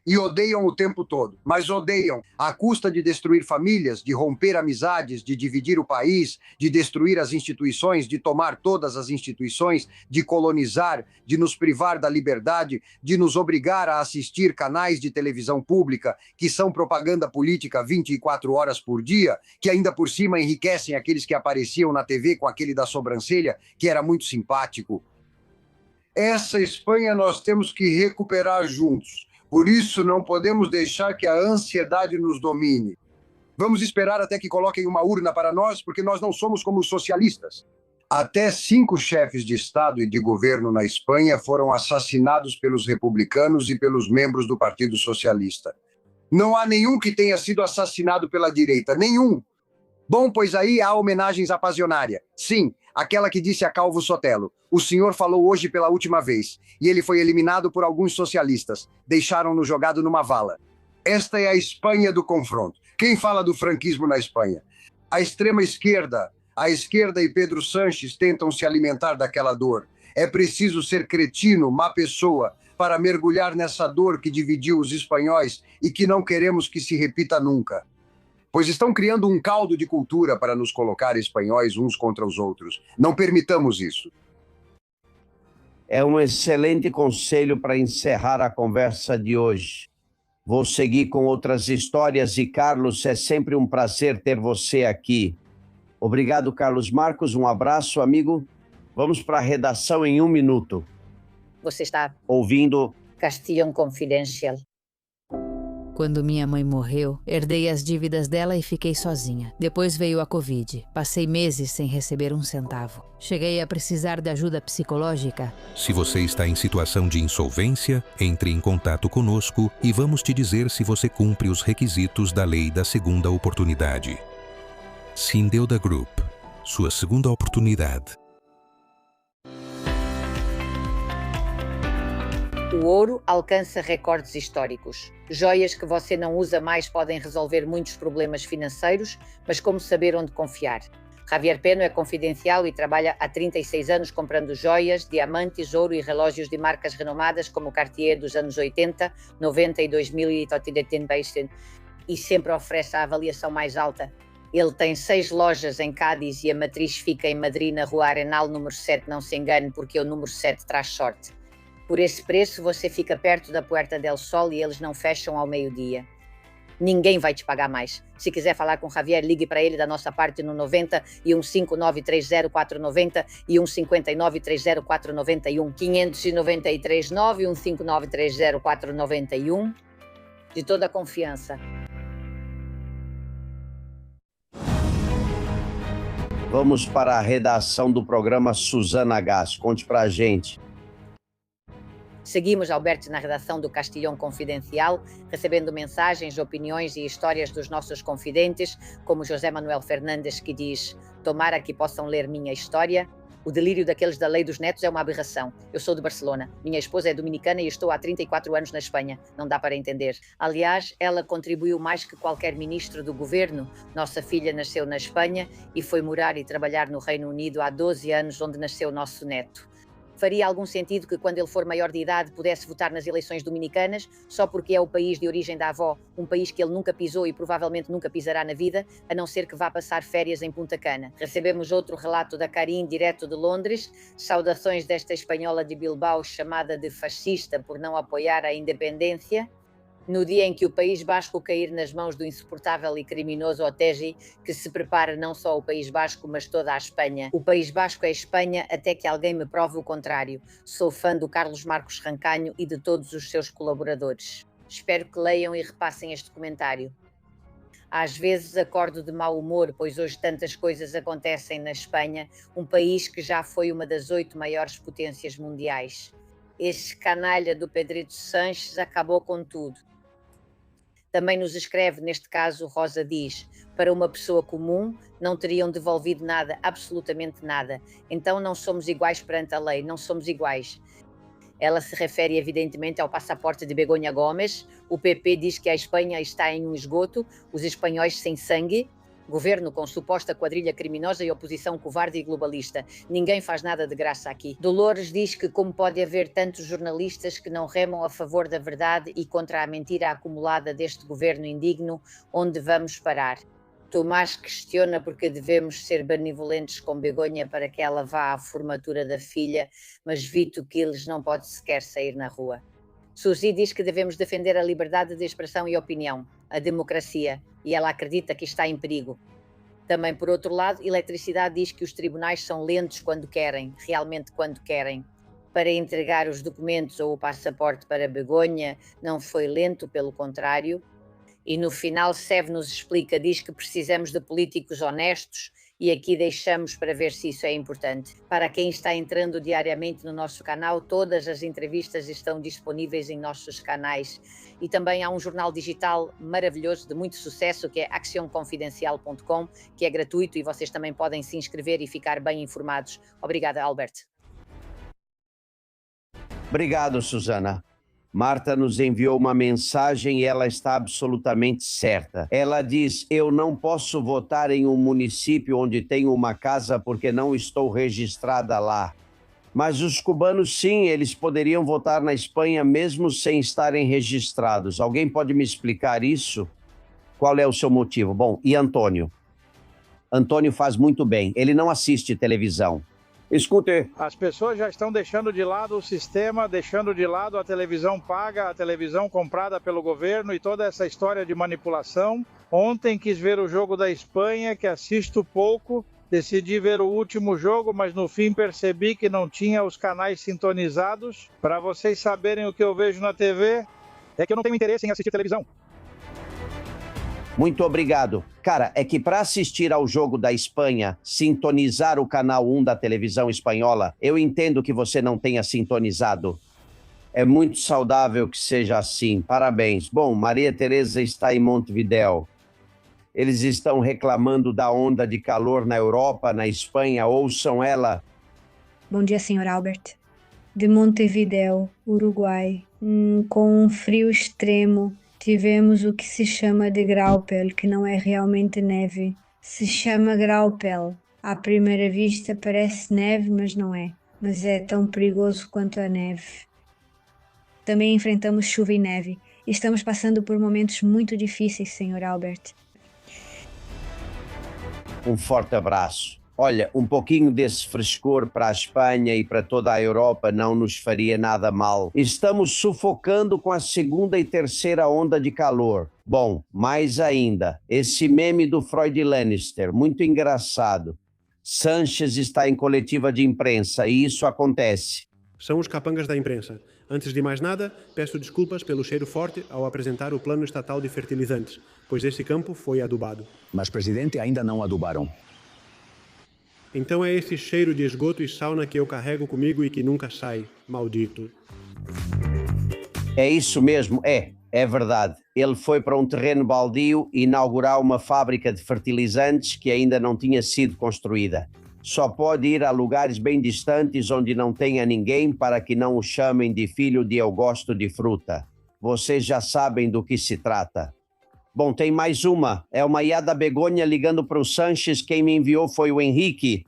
Speaker 4: E odeiam o tempo todo, mas odeiam à custa de destruir famílias, de romper amizades, de dividir o país, de destruir as instituições, de tomar todas as instituições, de colonizar, de nos privar da liberdade, de nos obrigar a assistir canais de televisão pública que são propaganda política 24 horas por dia, que ainda por cima enriquecem aqueles que apareciam na TV com aquele da sobrancelha, que era muito simpático. Essa Espanha nós temos que recuperar juntos. Por isso, não podemos deixar que a ansiedade nos domine. Vamos esperar até que coloquem uma urna para nós, porque nós não somos como os socialistas. Até 5 chefes de Estado e de governo na Espanha foram assassinados pelos republicanos e pelos membros do Partido Socialista. Não há nenhum que tenha sido assassinado pela direita, nenhum. Bom, pois aí há homenagens à Passionária. Sim, aquela que disse a Calvo Sotelo: o senhor falou hoje pela última vez, e ele foi eliminado por alguns socialistas. Deixaram-no jogado numa vala. Esta é a Espanha do confronto. Quem fala do franquismo na Espanha? A extrema-esquerda, a esquerda e Pedro Sánchez tentam se alimentar daquela dor. É preciso ser cretino, má pessoa, para mergulhar nessa dor que dividiu os espanhóis e que não queremos que se repita nunca. Pois estão criando um caldo de cultura para nos colocar espanhóis uns contra os outros. Não permitamos isso.
Speaker 1: É um excelente conselho para encerrar a conversa de hoje. Vou seguir com outras histórias e, Carlos, é sempre um prazer ter você aqui. Obrigado, Carlos Marcos. Um abraço, amigo. Vamos para a redação em 1 minuto.
Speaker 5: Você está
Speaker 1: ouvindo
Speaker 5: Castilhão Confidencial.
Speaker 20: Quando minha mãe morreu, herdei as dívidas dela e fiquei sozinha. Depois veio a Covid. Passei meses sem receber um centavo. Cheguei a precisar de ajuda psicológica.
Speaker 21: Se você está em situação de insolvência, entre em contato conosco e vamos te dizer se você cumpre os requisitos da lei da segunda oportunidade. Sindeuda Group. Sua segunda oportunidade.
Speaker 5: O ouro alcança recordes históricos. Joias que você não usa mais podem resolver muitos problemas financeiros, mas como saber onde confiar? Javier Peno é confidencial e trabalha há 36 anos comprando joias, diamantes, ouro e relógios de marcas renomadas como Cartier dos anos 80, 90 e 2000 e sempre oferece a avaliação mais alta. Ele tem 6 lojas em Cádiz e a matriz fica em Madrid, na Rua Arenal, número 7, não se engane, porque o número 7 traz sorte. Por esse preço, você fica perto da Puerta del Sol e eles não fecham ao meio-dia. Ninguém vai te pagar mais. Se quiser falar com o Javier, ligue para ele da nossa parte no 90 e 159 30490 e 159 30491, 593 9 159 30491. De toda a confiança.
Speaker 1: Vamos para a redação do programa Susana Gás. Conte para a gente.
Speaker 5: Seguimos Alberto na redação do Castilhão Confidencial, recebendo mensagens, opiniões e histórias dos nossos confidentes, como José Manuel Fernandes, que diz: tomara que possam ler minha história. O delírio daqueles da lei dos netos é uma aberração. Eu sou de Barcelona. Minha esposa é dominicana e estou há 34 anos na Espanha. Não dá para entender. Aliás, ela contribuiu mais que qualquer ministro do governo. Nossa filha nasceu na Espanha e foi morar e trabalhar no Reino Unido há 12 anos, onde nasceu nosso neto. Faria algum sentido que, quando ele for maior de idade, pudesse votar nas eleições dominicanas, só porque é o país de origem da avó, um país que ele nunca pisou e provavelmente nunca pisará na vida, a não ser que vá passar férias em Punta Cana. Recebemos outro relato da Karim, direto de Londres. Saudações desta espanhola de Bilbao, chamada de fascista por não apoiar a independência. No dia em que o País Basco cair nas mãos do insuportável e criminoso Otegi, que se prepara não só o País Basco, mas toda a Espanha. O País Basco é Espanha até que alguém me prove o contrário. Sou fã do Carlos Marcos Rancanho e de todos os seus colaboradores. Espero que leiam e repassem este comentário. Às vezes acordo de mau humor, pois hoje tantas coisas acontecem na Espanha, um país que já foi uma das 8 maiores potências mundiais. Esse canalha do Pedrito Sanches acabou com tudo. Também nos escreve, neste caso, Rosa diz: para uma pessoa comum não teriam devolvido nada, absolutamente nada. Então não somos iguais perante a lei, não somos iguais. Ela se refere evidentemente ao passaporte de Begoña Gomes. O PP diz que a Espanha está em um esgoto, os espanhóis sem sangue. Governo com suposta quadrilha criminosa e oposição covarde e globalista. Ninguém faz nada de graça aqui. Dolores diz que como pode haver tantos jornalistas que não remam a favor da verdade e contra a mentira acumulada deste governo indigno, onde vamos parar? Tomás questiona porque devemos ser benevolentes com Begoña para que ela vá à formatura da filha, mas Vito Quiles não pode sequer sair na rua. Suzy diz que devemos defender a liberdade de expressão e opinião, a democracia, e ela acredita que está em perigo. Também, por outro lado, Eletricidade diz que os tribunais são lentos quando querem, realmente quando querem. Para entregar os documentos ou o passaporte para Begoña não foi lento, pelo contrário. E no final, Sev nos explica, diz que precisamos de políticos honestos, e aqui deixamos para ver se isso é importante. Para quem está entrando diariamente no nosso canal, todas as entrevistas estão disponíveis em nossos canais. E também há um jornal digital maravilhoso, de muito sucesso, que é accionconfidencial.com, que é gratuito e vocês também podem se inscrever e ficar bem informados. Obrigada, Albert.
Speaker 1: Obrigado, Susana. Marta nos enviou uma mensagem e ela está absolutamente certa. Ela diz: eu não posso votar em um município onde tenho uma casa porque não estou registrada lá. Mas os cubanos, sim, eles poderiam votar na Espanha mesmo sem estarem registrados. Alguém pode me explicar isso? Qual é o seu motivo? Bom, e Antônio? Antônio faz muito bem. Ele não assiste televisão. Escute.
Speaker 2: As pessoas já estão deixando de lado o sistema, deixando de lado a televisão paga, a televisão comprada pelo governo e toda essa história de manipulação. Ontem quis ver o jogo da Espanha, que assisto pouco, decidi ver o último jogo, mas no fim percebi que não tinha os canais sintonizados. Para vocês saberem o que eu vejo na TV, é que eu não tenho interesse em assistir televisão.
Speaker 1: Muito obrigado. Cara, é que para assistir ao jogo da Espanha, sintonizar o canal 1 da televisão espanhola, eu entendo que você não tenha sintonizado. É muito saudável que seja assim. Parabéns. Bom, Maria Tereza está em Montevidéu. Eles estão reclamando da onda de calor na Europa, na Espanha. Ouçam ela.
Speaker 22: Bom dia, Sr. Albert. De Montevidéu, Uruguai, com um frio extremo. Tivemos o que se chama de graupel, que não é realmente neve. Se chama graupel. À primeira vista parece neve, mas não é. Mas é tão perigoso quanto a neve. Também enfrentamos chuva e neve. Estamos passando por momentos muito difíceis, Sr. Albert.
Speaker 1: Um forte abraço. Olha, um pouquinho desse frescor para a Espanha e para toda a Europa não nos faria nada mal. Estamos sufocando com a segunda e terceira onda de calor. Bom, mais ainda, esse meme do Freud Lannister, muito engraçado. Sanches está em coletiva de imprensa e isso acontece.
Speaker 23: São os capangas da imprensa. Antes de mais nada, peço desculpas pelo cheiro forte ao apresentar o Plano Estatal de Fertilizantes, pois esse campo foi adubado.
Speaker 24: Mas, presidente, ainda não adubaram.
Speaker 23: Então é esse cheiro de esgoto e sauna que eu carrego comigo e que nunca sai, maldito.
Speaker 1: É isso mesmo, é verdade. Ele foi para um terreno baldio inaugurar uma fábrica de fertilizantes que ainda não tinha sido construída. Só pode ir a lugares bem distantes onde não tenha ninguém para que não o chamem de filho de eu gosto de fruta. Vocês já sabem do que se trata. Bom, tem mais uma. É uma IA da Begoña ligando para o Sanches. Quem me enviou foi o Henrique.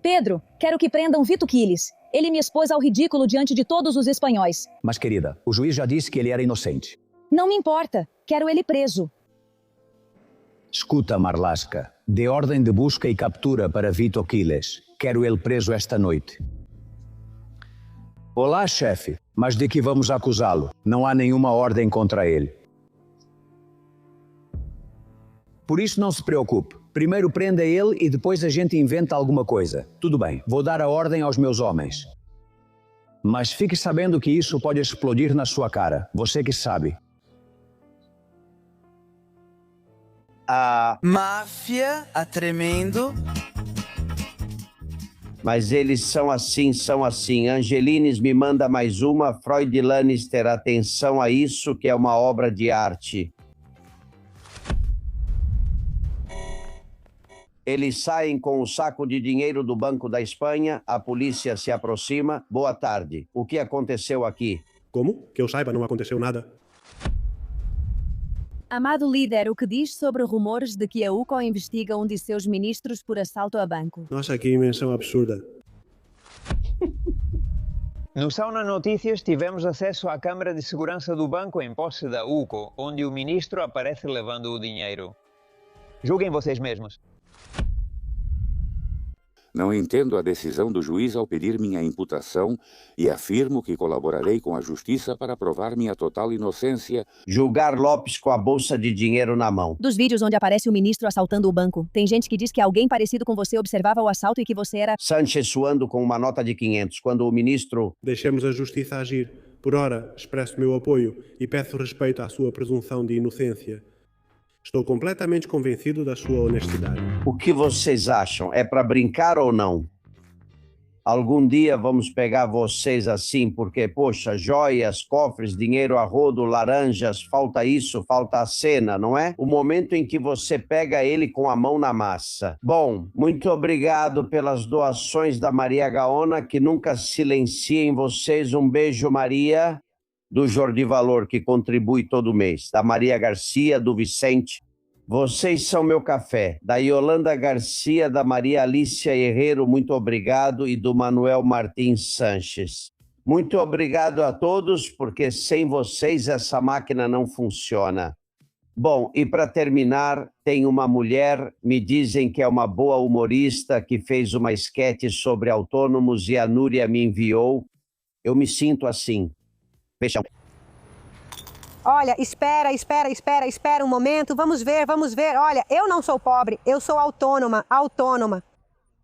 Speaker 25: Pedro, quero que prendam Vito Quiles. Ele me expôs ao ridículo diante de todos os espanhóis.
Speaker 24: Mas, querida, o juiz já disse que ele era inocente.
Speaker 25: Não me importa. Quero ele preso.
Speaker 24: Escuta, Marlasca. Dê ordem de busca e captura para Vito Quiles. Quero ele preso esta noite. Olá, chefe. Mas de que vamos acusá-lo? Não há nenhuma ordem contra ele. Por isso não se preocupe. Primeiro prenda ele e depois a gente inventa alguma coisa. Tudo bem, vou dar a ordem aos meus homens. Mas fique sabendo que isso pode explodir na sua cara. Você que sabe.
Speaker 26: A máfia, a tremendo.
Speaker 1: Mas eles são assim. Angelines me manda mais uma. Freud Lannister, atenção a isso, que é uma obra de arte. Eles saem com o saco de dinheiro do Banco da Espanha, a polícia se aproxima. Boa tarde. O que aconteceu aqui?
Speaker 23: Como? Que eu saiba, não aconteceu nada.
Speaker 6: Amado líder, o que diz sobre rumores de que a UCO investiga um de seus ministros por assalto a banco?
Speaker 23: Nossa, que invenção absurda.
Speaker 7: No Sauna Notícias tivemos acesso à câmara de segurança do banco em posse da UCO, onde o ministro aparece levando o dinheiro. Julguem vocês mesmos.
Speaker 8: Não entendo a decisão do juiz ao pedir minha imputação e afirmo que colaborarei com a justiça para provar minha total inocência.
Speaker 1: Julgar Lopes com a bolsa de dinheiro na mão.
Speaker 25: Dos vídeos onde aparece o ministro assaltando o banco, tem gente que diz que alguém parecido com você observava o assalto e que você era...
Speaker 1: Sanchez suando com uma nota de 500, quando o ministro...
Speaker 23: Deixemos a justiça agir. Por ora, expresso meu apoio e peço respeito à sua presunção de inocência. Estou completamente convencido da sua honestidade.
Speaker 1: O que vocês acham? É para brincar ou não? Algum dia vamos pegar vocês assim, porque, poxa, joias, cofres, dinheiro a rodo, laranjas, falta isso, falta a cena, não é? O momento em que você pega ele com a mão na massa. Bom, muito obrigado pelas doações da Maria Gaona, que nunca silencia em vocês. Um beijo, Maria. Do Jordi Valor, que contribui todo mês, da Maria Garcia, do Vicente. Vocês são meu café. Da Yolanda Garcia, da Maria Alicia Herrero, muito obrigado, e do Manuel Martins Sanches. Muito obrigado a todos, porque sem vocês essa máquina não funciona. Bom, e para terminar, tem uma mulher, me dizem que é uma boa humorista, que fez uma esquete sobre autônomos e a Núria me enviou. Eu me sinto assim. Fechão.
Speaker 9: Olha, espera um momento, vamos ver. Olha, eu não sou pobre, eu sou autônoma.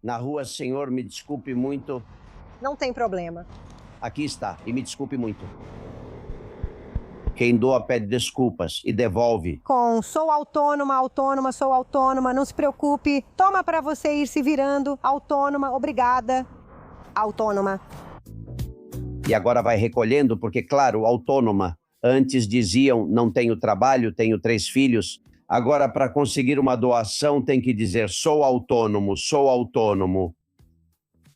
Speaker 1: Na rua, senhor, me desculpe muito.
Speaker 9: Não tem problema.
Speaker 1: Aqui está, e me desculpe muito. Quem doa pede desculpas e devolve.
Speaker 9: Sou autônoma, não se preocupe. Toma para você ir se virando. Autônoma, obrigada. Autônoma.
Speaker 1: E agora vai recolhendo, porque, claro, autônoma. Antes diziam, não tenho trabalho, tenho 3 filhos. Agora, para conseguir uma doação, tem que dizer, sou autônomo.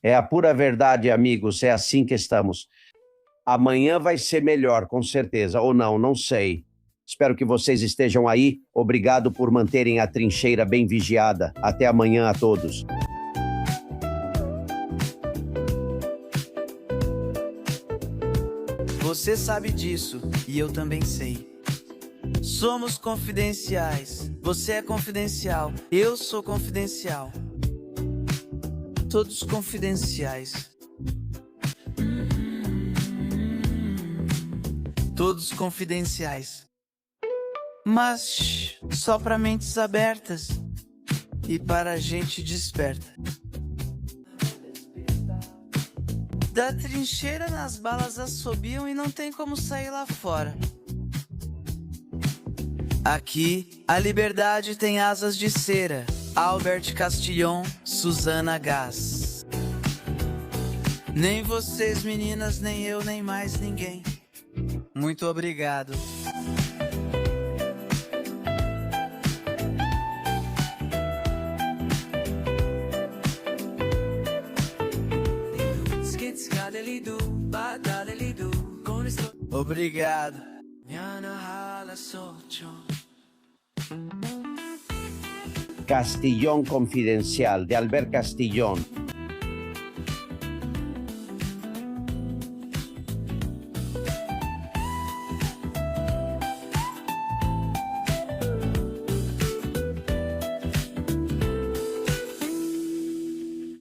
Speaker 1: É a pura verdade, amigos, é assim que estamos. Amanhã vai ser melhor, com certeza, ou não, não sei. Espero que vocês estejam aí. Obrigado por manterem a trincheira bem vigiada. Até amanhã a todos.
Speaker 10: Você sabe disso e eu também sei. Somos confidenciais. Você é confidencial. Eu sou confidencial. Todos confidenciais. Todos confidenciais. Mas só para mentes abertas e para gente desperta. Da trincheira nas balas assobiam e não tem como sair lá fora. Aqui, a liberdade tem asas de cera. Albert Castillon, Susana Gás. Nem vocês, meninas, nem eu, nem mais ninguém. Muito obrigado. Obrigado.
Speaker 1: Castillon Confidencial, de Albert Castillon.